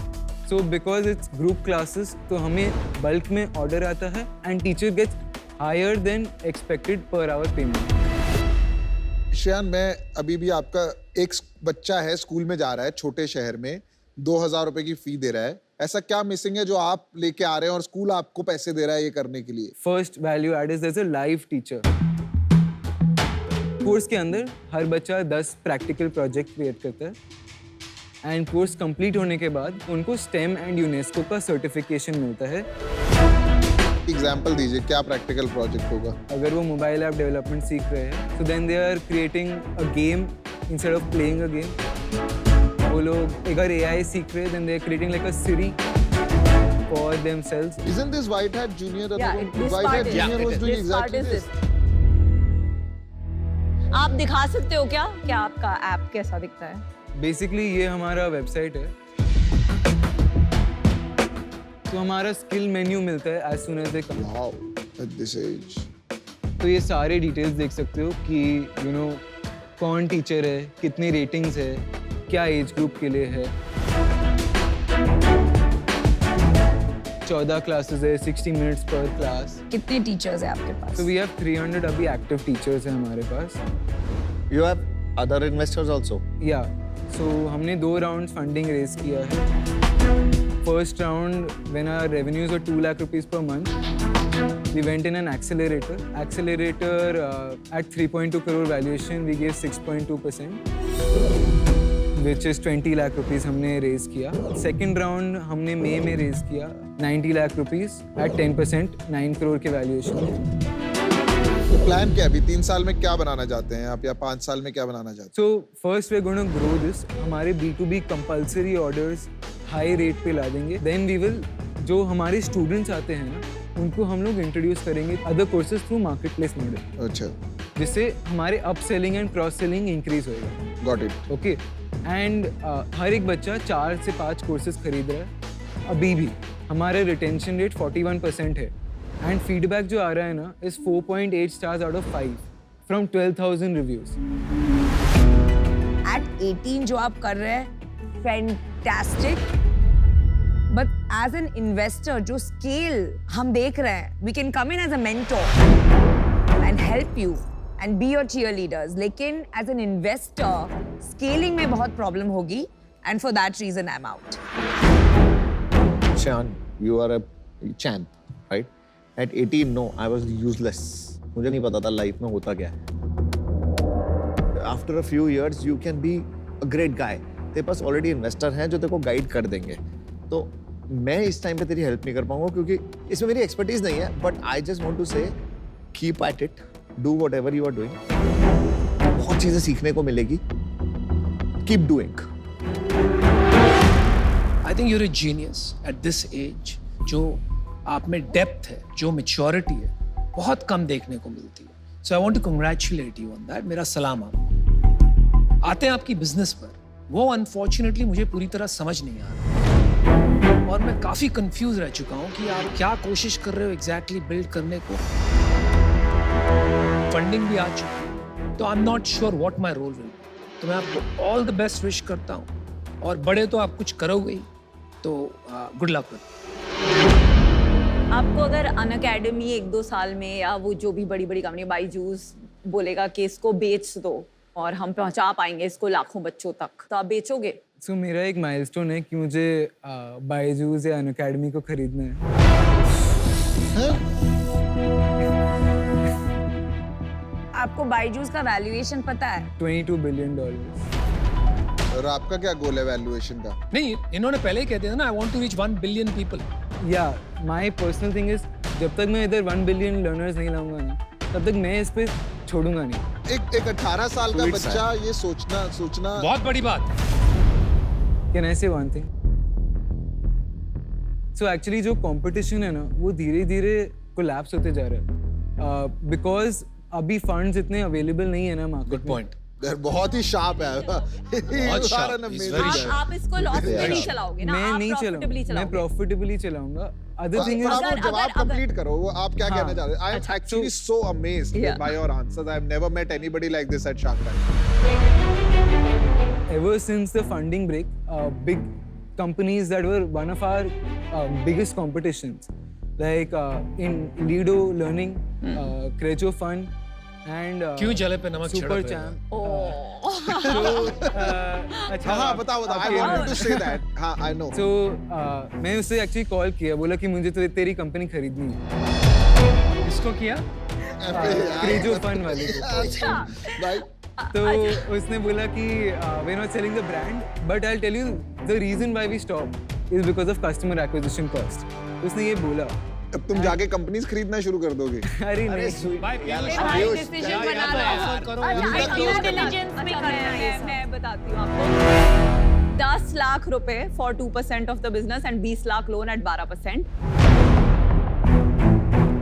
So because it's group classes तो हमें बल्क में ऑर्डर आता है and teacher gets higher than expected per hour payment. Shreyan, मैं अभी भी आपका एक बच्चा है, स्कूल में जा रहा है, छोटे शहर में 2,000 रुपए की फी दे रहा है। ऐसा क्या मिसिंग है जो आप लेके आ रहे हैं और स्कूल आपको पैसे दे रहा है ये करने के लिए? First value add is a live teacher. Course के अंदर हर बच्चा 10 प्रैक्टिकल प्रोजेक्ट क्रिएट करता है एंड कोर्स कंप्लीट होने के बाद उनको स्टेम एंड यूनेस्को का सर्टिफिकेशन मिलता है। एग्जाम्पल दीजिए, क्या प्रैक्टिकल प्रोजेक्ट होगा? अगर वो मोबाइल ऐप डेवलपमेंट सीख रहे हैं तो then they are creating a game instead of playing a game. वो लोग अगर AI सीख रहे हैं then they are creating like a Siri for themselves. Isn't this White Hat Junior? Yeah, this White part Hat is Junior was doing exactly this. आप दिखा सकते हो क्या आपका ऐप कैसा दिखता है? बेसिकली ये हमारा वेबसाइट है। तो हमारा स्किल मेन्यू मिलता है as soon as they come. Wow, at this age. तो ये सारे डिटेल्स देख सकते हो कि you know कौन टीचर है, कितनी रेटिंग्स है, क्या एज ग्रुप के लिए है। 14 क्लासेस है, 60 मिनट्स पर क्लास। कितने टीचर्स हैं आपके पास? So we have 300 अभी एक्टिव टीचर्स हैं हमारे पास। You have other investors also? Yeah. So हमने 2 राउंड्स फंडिंग रेज किया है। First round when our revenues were 2 lakh rupees per month, we went in an accelerator. At 3.2 crore valuation, we gave 6.2%, which is 20 lakh rupees हमने raise किया। Second round हमने मई में raise किया 90 lakh rupees at 10%, 9 crore के valuation में। तो plan क्या है अभी? 3 साल में क्या बनाना चाहते हैं आप, या 5 साल में क्या बनाना चाहते हैं? So first we're going to grow this. हमारे B2B compulsory orders high rate पे ला देंगे। देन वी विल, जो हमारे स्टूडेंट्स आते हैं ना, उनको हम लोग इंट्रोड्यूस करेंगे other courses through market place model. अच्छा। जिससे हमारे up selling and cross selling increase होएगा। Got it. ओके, एंड हर एक बच्चा 4 से 5 कोर्सेज खरीद रहा है अभी भी। हमारे रिटेंशन रेट 41% है एंड फीडबैक जो आ रहा है ना is 4.8 stars out of 5 from 12,000 reviews. At 18 जो आप कर रहे हैं fantastic, but as an investor जो स्केल हम देख रहे हैं, we can come in as a mentor and help you and be your cheerleaders, लेकिन एज एन इन्वेस्टर स्केलिंग में बहुत प्रॉब्लम होगी and for that reason I am out. Shan, you are a champ, right? At 18, no, I was useless. मुझे नहीं पता था life में होता क्या है। After a few years, you can be a great guy. तेरे पास ऑलरेडी इन्वेस्टर हैं जो तेरे को गाइड कर देंगे। तो मैं इस टाइम पे तेरी हेल्प नहीं कर पाऊंगा क्योंकि इसमें मेरी एक्सपर्टीज नहीं है। But I just want to say keep at it, do whatever you are doing. बहुत चीजें सीखने को मिलेगी। Keep doing. I think you're a genius at this age. जो आप में डेप्थ है, जो मैच्योरिटी है, बहुत कम देखने को मिलती है। So I want to congratulate you on that. मेरा सलाम आपको। आते हैं आपकी बिजनेस पर। वो अनफॉर्चुनेटली मुझे पूरी तरह समझ नहीं आ रहा और मैं काफी कंफ्यूज रह चुका हूं कि आप क्या कोशिश कर रहे हो एग्जैक्टली बिल्ड करने को। फंडिंग भी आ चुकी है, तो I am not sure what my role will be. तो मैं आपको ऑल द बेस्ट विश करता हूं और बड़े तो आप कुछ करोगे ही, तो गुड लक। आपको अगर अनअकैडमी 1-2 साल में या वो जो भी बड़ी बड़ी कंपनी बायजूस बोलेगा कि इसको बेच दो और हम पहुंचा पाएंगे इसको लाखों बच्चों तक, तो आप बेचोगे? सो मेरा एक माइलस्टोन है कि मुझे बायजूस या अनअकैडमी को खरीदना है। आपको बायजूस का वैल्यूएशन पता है? $22 बिलियन। और आपका क्या गोल है वैल्यूएशन का? नहीं, इन्होंने पहले ही कह दिया ना, I want to reach 1 billion people. या माय पर्सनल थिंग इज, जब तक मैं इधर 1 बिलियन लर्नर्स नहीं लाऊंगा ना, तब तक मैं इस पे छोड़ूंगा नहीं। एक 18 साल का बच्चा ये सोचना बहुत बड़ी बात। कैन आई से वन थिंग? सो एक्चुअली जो कंपटीशन है ना वो धीरे धीरे कोलैप्स होते जा रहा है बिकॉज अभी फंड्स इतने अवेलेबल नहीं है ना मार्केट। Good point. बहुत ही शार्प है। आप इसको लॉस में नहीं चलाओगे ना? मैं नहीं चलाऊंगा, मैं प्रॉफिटेबली चलाऊंगा। अदर थिंग इज, आप जवाब कंप्लीट करो। वो आप क्या कहना चाह रहे हैं? I am actually so amazed by your answers. I have never met anybody like this at Shark Tank. Ever since the funding break, big companies that were one of our biggest competitions, like in Lido Learning, Crejo Fund, and क्यों जले पे नमक Super छिड़क रहे Champ. अच्छा हाँ बताओ। I wanted to say that. हाँ I know. So मैं उसे एक्चुअली कॉल किया, बोला कि मुझे तो तेरी कंपनी खरीदनी है। किसको किया? क्रेजो फंड वाले को। भाई तो उसने बोला कि we're not selling the brand, but I'll tell you the reason why we stopped is because of customer acquisition cost. उसने ये बोला। अब तुम जाके कंपनीज खरीदना शुरू कर दोगे? अरे नहीं, मैं बताती हूँ आपको। 10 लाख रुपए for 2% of the business and 20 lakh loan at 12%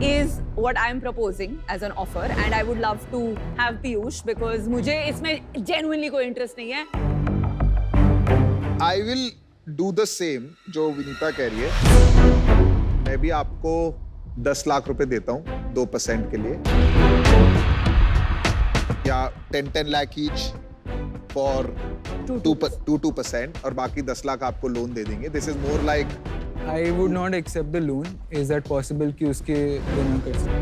is what I am proposing as an offer, and I would love to have Piyush because मुझे इसमें genuinely कोई इंटरेस्ट नहीं है। I will do the same जो विनीता कह रही है। मैं भी आपको 10 लाख रुपए देता हूँ 2% के लिए, या 10 लाख ईच फॉर 2% और बाकी 10 लाख आपको लोन दे देंगे। This is more like I would not accept the loan. Is that possible कि उसके बिना कर सकते?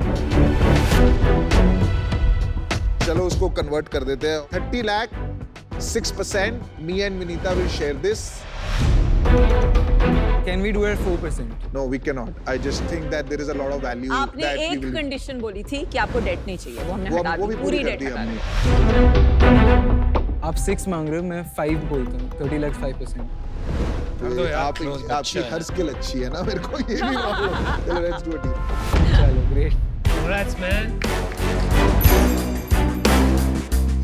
चलो उसको कन्वर्ट कर देते हैं। 30 lakh 6%. Me and Vinita will share this. Can we do it at 4%? No, we cannot. I just think that there is a lot of value. आपने that we एक will... कंडीशन बोली थी कि आपको डेट नहीं चाहिए, वो हमने हटा वो दी, भी पूरी कर डेट दी हटा हमने। दी। आप 6 मांग रहे हो, मैं 5 बोलता हूँ। 30 लाख 5%। आपकी हर स्किल अच्छी है ना, मेरे को ये भी मालूम। चलो लेट्स डू इट। चलो ग्रेट। Congrats man.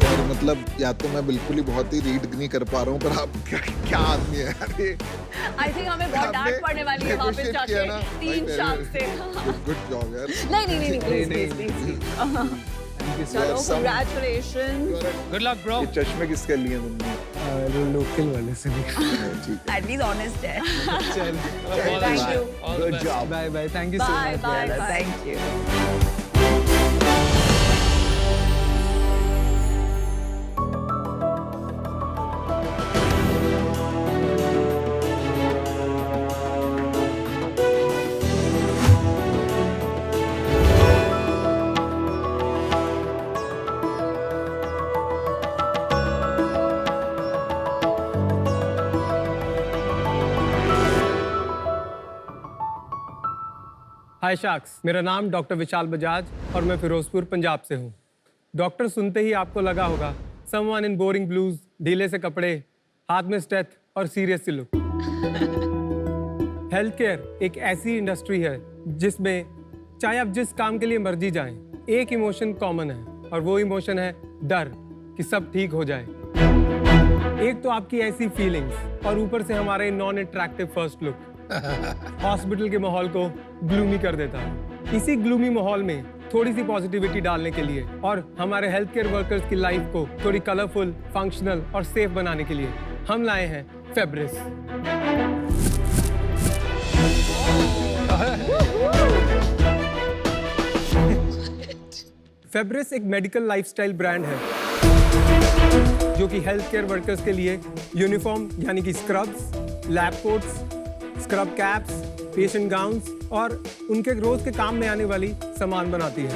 यार मतलब या तो मैं बिल्कुल ही बहुत ही रीड नहीं कर पा रहा हूँ, पर आप क्या आदमी है यार ये। I think हमें बहुत डांट पड़ने वाली है वापस जाके 3 शाम से। गुड जॉब यार। नहीं, please. थैंक यू चलो some- congratulations. Good luck bro. ये चश्मे किसके लिए तुमने? लोकल वाले से ठीक At least honest है. चल Thank you. All the Good best. job. Bye bye thank you so Bye much bye bye. Thank you. Hi sharks, मेरा नाम डॉक्टर विशाल बजाज और मैं फिरोजपुर पंजाब से हूँ। डॉक्टर सुनते ही आपको लगा होगा समवन इन बोरिंग ब्लूज, ढीले से कपड़े, हाथ में स्टेथ और serious see look. Health care एक ऐसी इंडस्ट्री है जिसमें चाहे आप जिस काम के लिए मर्जी जाएं, एक इमोशन कॉमन है और वो इमोशन है डर कि सब ठीक हो जाए। एक तो आपकी ऐसी फीलिंग्स और ऊपर से हमारे non attractive first look hospital के माहौल को ग्लूमी कर देता है। इसी ग्लूमी माहौल में थोड़ी सी पॉजिटिविटी डालने के लिए और हमारे हेल्थ केयर वर्कर्स की लाइफ को थोड़ी कलरफुल, फंक्शनल और सेफ बनाने के लिए हम लाए हैं फेब्रिस। फेब्रिस एक मेडिकल लाइफस्टाइल ब्रांड है जो कि हेल्थ केयर वर्कर्स के लिए यूनिफॉर्म यानी कि scrubs, lab quotes, scrub caps, patient gowns और उनके रोज के काम में आने वाली सामान बनाती है।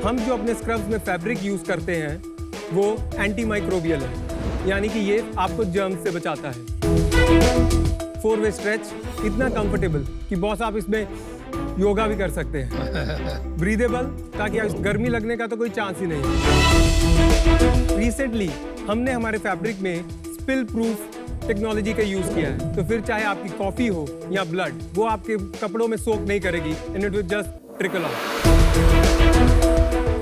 हम जो अपने स्क्रब्स में फैब्रिक यूज करते हैं वो एंटी माइक्रोबियल है, यानी कि ये आपको जर्म्स से बचाता है। 4-वे स्ट्रेच इतना कंफर्टेबल कि बॉस आप इसमें योगा भी कर सकते हैं। ब्रीदेबल ताकि गर्मी लगने का तो कोई चांस ही नहीं। रिसेंटली हमने हमारे फैब्रिक में स्पिल प्रूफ टेक्नोलॉजी का यूज किया है, तो फिर चाहे आपकी कॉफी हो या ब्लड, वो आपके कपड़ों में सोक नहीं करेगी and it will just trickle out.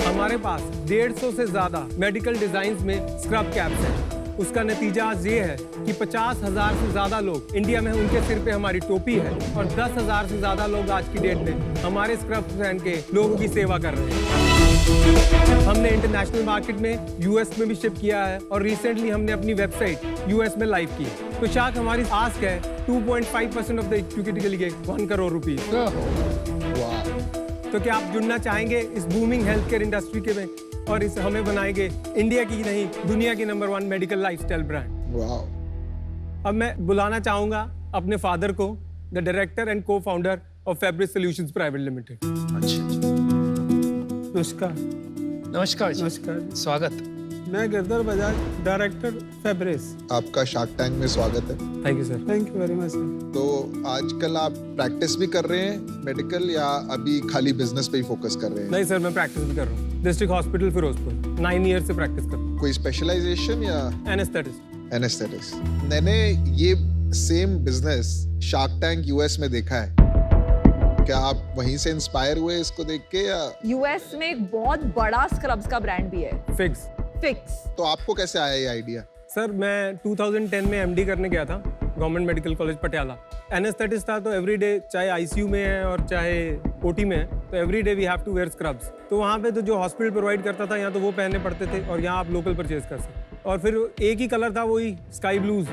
हमारे पास 150 से ज्यादा मेडिकल डिजाइन्स में स्क्रब कैप्स हैं। उसका नतीजा आज ये है कि 50,000 से ज्यादा लोग इंडिया में उनके सिर पे हमारी टोपी है और 10,000 से ज्यादा लोग आज की डेट में हमारे स्क्रब पहन के लोगों की सेवा कर रहे हैं। हमने इंटरनेशनल मार्केट में यूएस में भी शिप किया है और रिसेंटली हमने अपनी वेबसाइट यूएस में लाइव की। तो शायद हमारी आस्क है 2.5% ऑफ द इक्विटी के लिए 1 करोड़ रुपीस। तो क्या आप जुड़ना चाहेंगे इस बूमिंग हेल्थ केयर इंडस्ट्री के में और इस हमें बनाएंगे इंडिया की नहीं दुनिया की नंबर 1 मेडिकल लाइफस्टाइल ब्रांड। अब मैं बुलाना चाहूंगा अपने फादर को, the director and co-founder of Fabris solutions private limited. नमस्कार। नमस्कार जी। नमस्कार, स्वागत। मैं गिरधर बजाज, डायरेक्टर फेब्रिस। आपका शार्क टैंक में स्वागत है। Thank you sir. Thank you very much sir. तो आजकल आप प्रैक्टिस भी कर रहे हैं मेडिकल या अभी खाली बिजनेस पे ही फोकस कर रहे हैं? नहीं सर, मैं प्रैक्टिस भी कर रहा हूँ डिस्ट्रिक्ट हॉस्पिटल फिरोजपुर। 9 ईयर से प्रैक्टिस कर रहा हूँ। कोई स्पेशलाइजेशन या? एनेस्थेटिस्ट। एनेस्थेटिस्ट। मैंने ये same business shark tank US में देखा है। क्या आप वहीं से इंस्पायर हुए इसको देख के या? यूएस में एक बहुत बड़ा स्क्रब्स का ब्रांड भी है, फिक्स। तो आपको कैसे आया ये आइडिया? सर मैं 2010 में एमडी करने गया था government medical college Patiala. Anaesthetist था, तो एवरीडे चाहे आईसीयू में है और चाहे ओटी में है, तो everyday we have to wear scrubs. तो वहाँ पे तो जो हॉस्पिटल प्रोवाइड करता था यहाँ तो वो पहनने पड़ते थे और यहाँ आप लोकल परचेज कर सकते। और फिर एक ही कलर था, वही स्काई ब्लूज।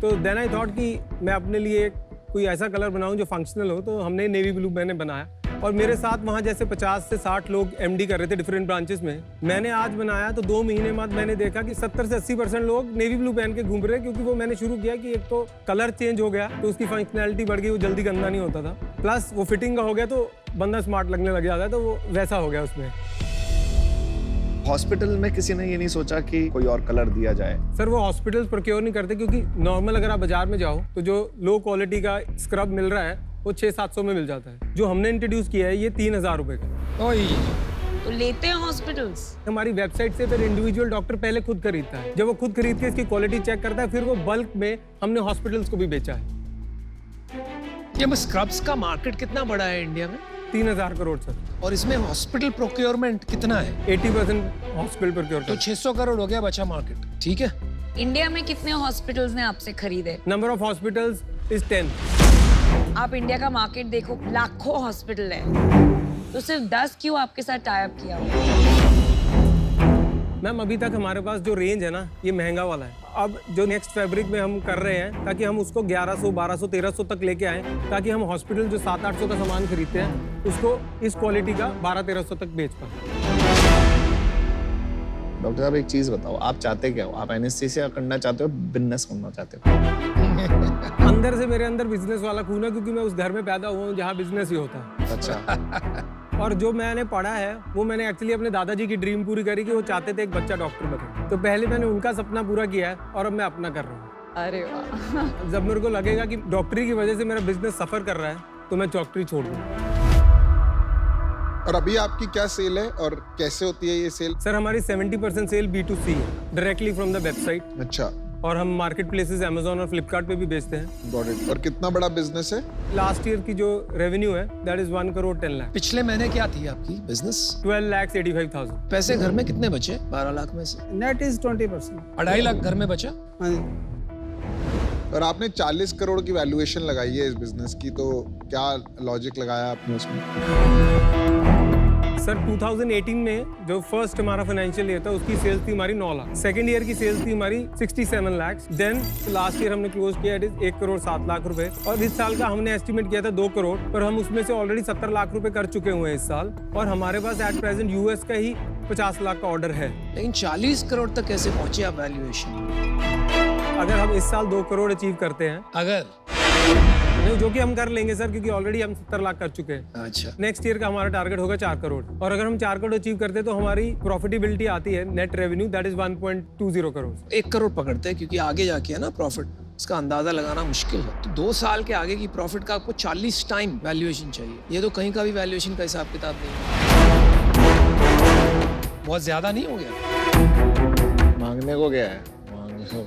तो देन आई थॉट कि मैं अपने लिए कोई ऐसा कलर बनाऊं जो फंक्शनल हो, तो हमने नेवी ब्लू मैंने बनाया। और मेरे साथ वहाँ जैसे 50 से 60 लोग एमडी कर रहे थे डिफरेंट ब्रांचेस में। मैंने आज बनाया तो 2 महीने बाद मैंने देखा कि 70 से 80% लोग नेवी ब्लू पहन के घूम रहे हैं, क्योंकि वो मैंने शुरू किया कि एक तो कलर चेंज हो गया तो उसकी फंक्शनैलिटी बढ़ गई, वो जल्दी गंदा नहीं होता था, प्लस वो फिटिंग का हो गया तो बंदा स्मार्ट लगने लग जाता है, तो वो वैसा हो गया उसमें। हॉस्पिटल में किसी ने ये नहीं सोचा कि कोई और कलर दिया जाए? सर वो हॉस्पिटल्स प्रोक्योर नहीं करते, क्योंकि नॉर्मल अगर आप बाजार में जाओ तो जो लो क्वालिटी का स्क्रब मिल रहा है वो 600-700 में मिल जाता है। जो हमने इंट्रोड्यूस किया है ये 3000 रुपए का। तो लेते हैं हॉस्पिटल्स? हमारी वेबसाइट से फिर इंडिविजुअल डॉक्टर पहले खुद खरीदता है। जब वो खुद खरीद के इसकी क्वालिटी चेक करता है, फिर वो बल्क में हमने हॉस्पिटल्स को भी बेचा है। ये स्क्रब्स का मार्केट कितना बड़ा है इंडिया में? 3000 करोड़ सर। और इसमें हॉस्पिटल प्रोक्योरमेंट कितना है? 80% हॉस्पिटल प्रोक्योर। तो 600 करोड़ हो गया बचा मार्केट। ठीक है। इंडिया में कितने हॉस्पिटल्स ने आपसे खरीदे? Number of hospitals is 10। आप इंडिया का मार्केट देखो, लाखों हॉस्पिटल है। तो सिर्फ 10 क्यों आपके साथ टाई अप किया? मैम अभी तक हमारे पास जो रेंज है ना ये महंगा वाला है। अब जो नेक्स्ट फैब्रिक में हम कर रहे हैं ताकि हम उसको 1100, 1200, 1300 तक लेके आए, ताकि हम हॉस्पिटल जो 700-800 का सामान खरीदते हैं उसको इस क्वालिटी का 1200-1300 तक बेच पाए। डॉक्टर साहब एक चीज बताओ, आप चाहते क्या हो? आप एनेस्थीसिया करना चाहते हो, बिजनेस करना चाहते हो? अंदर से मेरे अंदर बिजनेस वाला खून है, क्योंकि मैं उस घर में पैदा हुआ हूँ जहाँ बिजनेस ही होता है। अच्छा। और जो मैंने पढ़ा है वो मैंने एक्चुअली अपने दादाजी की ड्रीम पूरी करी कि वो चाहते थे एक बच्चा डॉक्टर बने। तो पहले मैंने उनका सपना पूरा किया है और अब मैं अपना कर रहा हूँ। अरे वाह। जब मेरे को लगेगा कि डॉक्टरी की वजह से मेरा बिजनेस सफर कर रहा है तो मैं डॉक्टरी छोड़ दूंगा। और अभी आपकी क्या सेल है और कैसे होती है ये सेल? सर हमारी 70% सेल B2C है, डायरेक्टली फ्रॉम द वेबसाइट। अच्छा। और हम मार्केट प्लेसेस Amazon और फ्लिपकार्ट पे भी बेचते हैं। Got it. और कितना बड़ा बिजनेस है? लास्ट ईयर की जो रेवेन्यू है दैट इज 1 करोड़ 10 लाख। पिछले महीने क्या थी आपकी बिजनेस? 12,85,000। पैसे घर में कितने बचे 12 लाख में से? Net is 20%। 2.5 लाख घर में बचा। और आपने 40 करोड़ की वैल्यूएशन लगाई है इस बिजनेस की, तो क्या लॉजिक लगाया आपने उसमें? सर 2018 में जो फर्स्ट हमारा फाइनेंशियल ईयर था उसकी सेल्स थी हमारी 9 लाख। सेकंड ईयर की सेल्स थी हमारी 67 लाख। देन लास्ट ईयर हमने क्लोज किया इट इज 1 करोड़ 7 लाख रुपए। और इस साल का हमने एस्टिमेट किया था 2 करोड़, पर हम उसमें से ऑलरेडी 70 लाख रुपए कर चुके हुए हैं इस साल। और हमारे पास एट प्रेजेंट यूएस का ही 50 लाख का ऑर्डर है। लेकिन 40 करोड़ तक कैसे पहुंचे आप वैल्यूएशन? अगर हम इस साल 2 करोड़ अचीव करते हैं, अगर नहीं, जो कि हम कर लेंगे सर, क्योंकि ऑलरेडी हम 70 लाख कर चुके हैं। अच्छा। नेक्स्ट ईयर का हमारा टारगेट होगा 4 करोड़। और अगर हम 4 करोड़ अचीव करते हैं तो हमारी प्रॉफिटेबिलिटी आती है net revenue that is 1.20 crore. 1 crore पकड़ते हैं, क्योंकि आगे जाके है ना प्रॉफिट, उसका अंदाजा लगाना मुश्किल है। तो 2 साल के आगे की प्रॉफिट का आपको 40 टाइम वैल्यूएशन चाहिए। ये तो कहीं का भी वैल्यूएशन का हिसाब किताब नहीं है। बहुत ज्यादा नहीं हो गया? मांगने को क्या है? मांगने को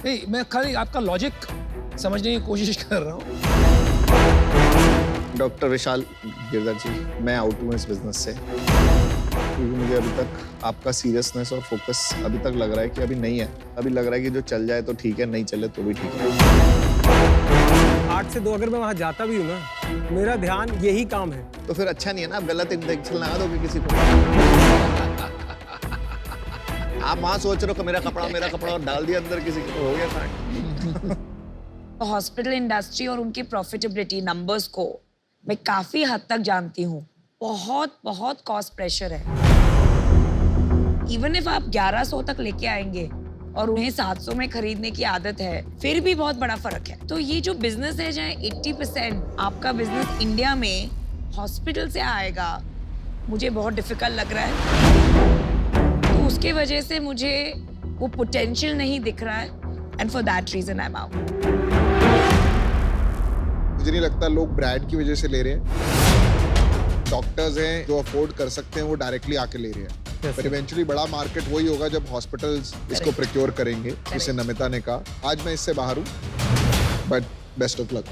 नहीं, मैं खाली आपका लॉजिक समझने की कोशिश कर रहा हूँ। डॉक्टर विशाल गिरधर जी, मैं आउट हूँ इस बिजनेस से, क्योंकि मुझे अभी तक आपका सीरियसनेस और फोकस अभी तक लग रहा है कि अभी नहीं है। अभी लग रहा है कि जो चल जाए तो ठीक है, नहीं चले तो भी ठीक है। 8 से 2 अगर मैं वहाँ जाता भी हूँ ना, मेरा ध्यान यही काम है। तो फिर अच्छा नहीं है ना, आप गलत इंजेक्शन लगा दोगे किसी को। आप वहाँ सोच रहे हो कि मेरा कपड़ा और डाल दिया अंदर किसी को, हो गया कांड। हॉस्पिटल इंडस्ट्री और उनकी प्रॉफिटेबिलिटी नंबर्स को मैं काफी हद तक जानती हूँ। बहुत कॉस्ट प्रेशर है। इवन इफ आप 1100 तक लेके आएंगे और उन्हें 700 में खरीदने की आदत है, फिर भी बहुत बड़ा फर्क है। तो ये जो बिजनेस है जहाँ 80% आपका बिजनेस इंडिया में हॉस्पिटल से आएगा, मुझे बहुत डिफिकल्ट लग रहा है। तो उसके वजह से मुझे वो पोटेंशियल नहीं दिख रहा है, and for that reason I am out. मुझे नहीं लगता लोग ब्रांड की वजह से ले रहे हैं। डॉक्टर्स हैं जो अफोर्ड कर सकते हैं, वो डायरेक्टली आके ले रहे हैं। पर इवेंचुअली बड़ा मार्केट वही होगा जब हॉस्पिटल्स इसको प्रोक्योर करेंगे, जिसे नमिता ने कहा। आज मैं इससे बाहर हूँ, but best of luck.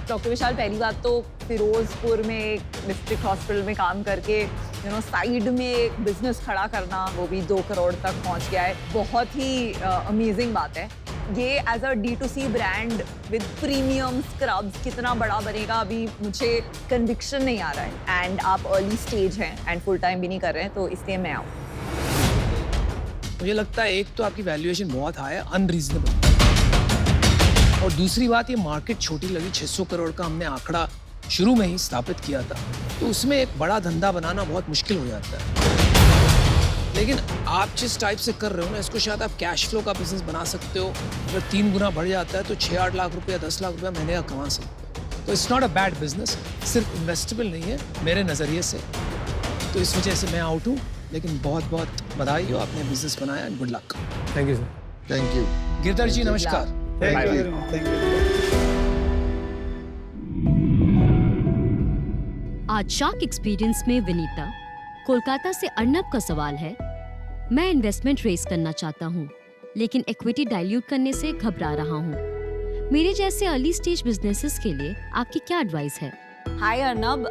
Doctor Vishal, पहली बात तो फिरोजपुर में एक डिस्ट्रिक्ट हॉस्पिटल में काम करके साइड में एक बिजनेस खड़ा करना, वो भी 2 करोड़ तक पहुंच गया है, बहुत ही अमेजिंग बात है। ये as a D2C brand with premium scrubs कितना बड़ा बनेगा, अभी मुझे कन्विक्शन नहीं आ रहा है। एंड आप अर्ली स्टेज हैं एंड फुल टाइम भी नहीं कर रहे हैं, तो इसलिए मैं आऊँ। मुझे लगता है एक तो आपकी वैल्यूएशन बहुत हाई है, अनरीजनेबल, और दूसरी बात ये मार्केट छोटी लगी। 600 करोड़ का हमने आंकड़ा शुरू में ही स्थापित किया था, तो उसमें एक बड़ा धंधा बनाना बहुत मुश्किल हो जाता है। लेकिन आप जिस टाइप से कर रहे हो ना, इसको शायद आप कैश फ्लो का बिजनेस बना सकते हो। अगर 3 गुना बढ़ जाता है तो 6-8 लाख रुपया 10 लाख रुपया महीने का कमा सकते हो। तो it's not a bad business, सिर्फ इन्वेस्टेबल नहीं है मेरे नज़रिए से। तो इस वजह से मैं आउट हूँ, लेकिन बहुत बहुत बधाई हो, आपने बिजनेस बनाया। Good luck. Thank you sir. Thank you Girdhar ji, नमस्कार। Thank you. आज शार्क एक्सपीरियंस में विनीता, कोलकाता से अर्नब का सवाल है। मैं इन्वेस्टमेंट रेस करना चाहता हूँ, लेकिन इक्विटी डाइल्यूट करने से घबरा रहा हूँ। मेरे जैसे अर्ली स्टेज बिजनेसेस के लिए आपकी क्या एडवाइस है? हाय अर्नब,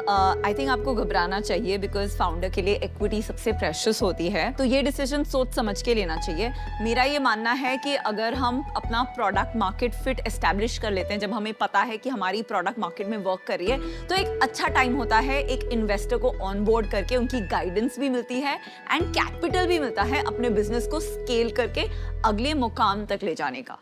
आई थिंक आपको घबराना चाहिए बिकॉज फाउंडर के लिए इक्विटी सबसे प्रेशियस होती है, तो ये डिसीजन सोच समझ के लेना चाहिए। मेरा ये मानना है कि अगर हम अपना प्रोडक्ट मार्केट फिट एस्टैब्लिश कर लेते हैं, जब हमें पता है कि हमारी प्रोडक्ट मार्केट में वर्क कर रही है, तो एक अच्छा टाइम होता है एक इन्वेस्टर को ऑन बोर्ड करके उनकी गाइडेंस भी मिलती है एंड कैपिटल भी मिलता है अपने बिजनेस को स्केल करके अगले मुकाम तक ले जाने का।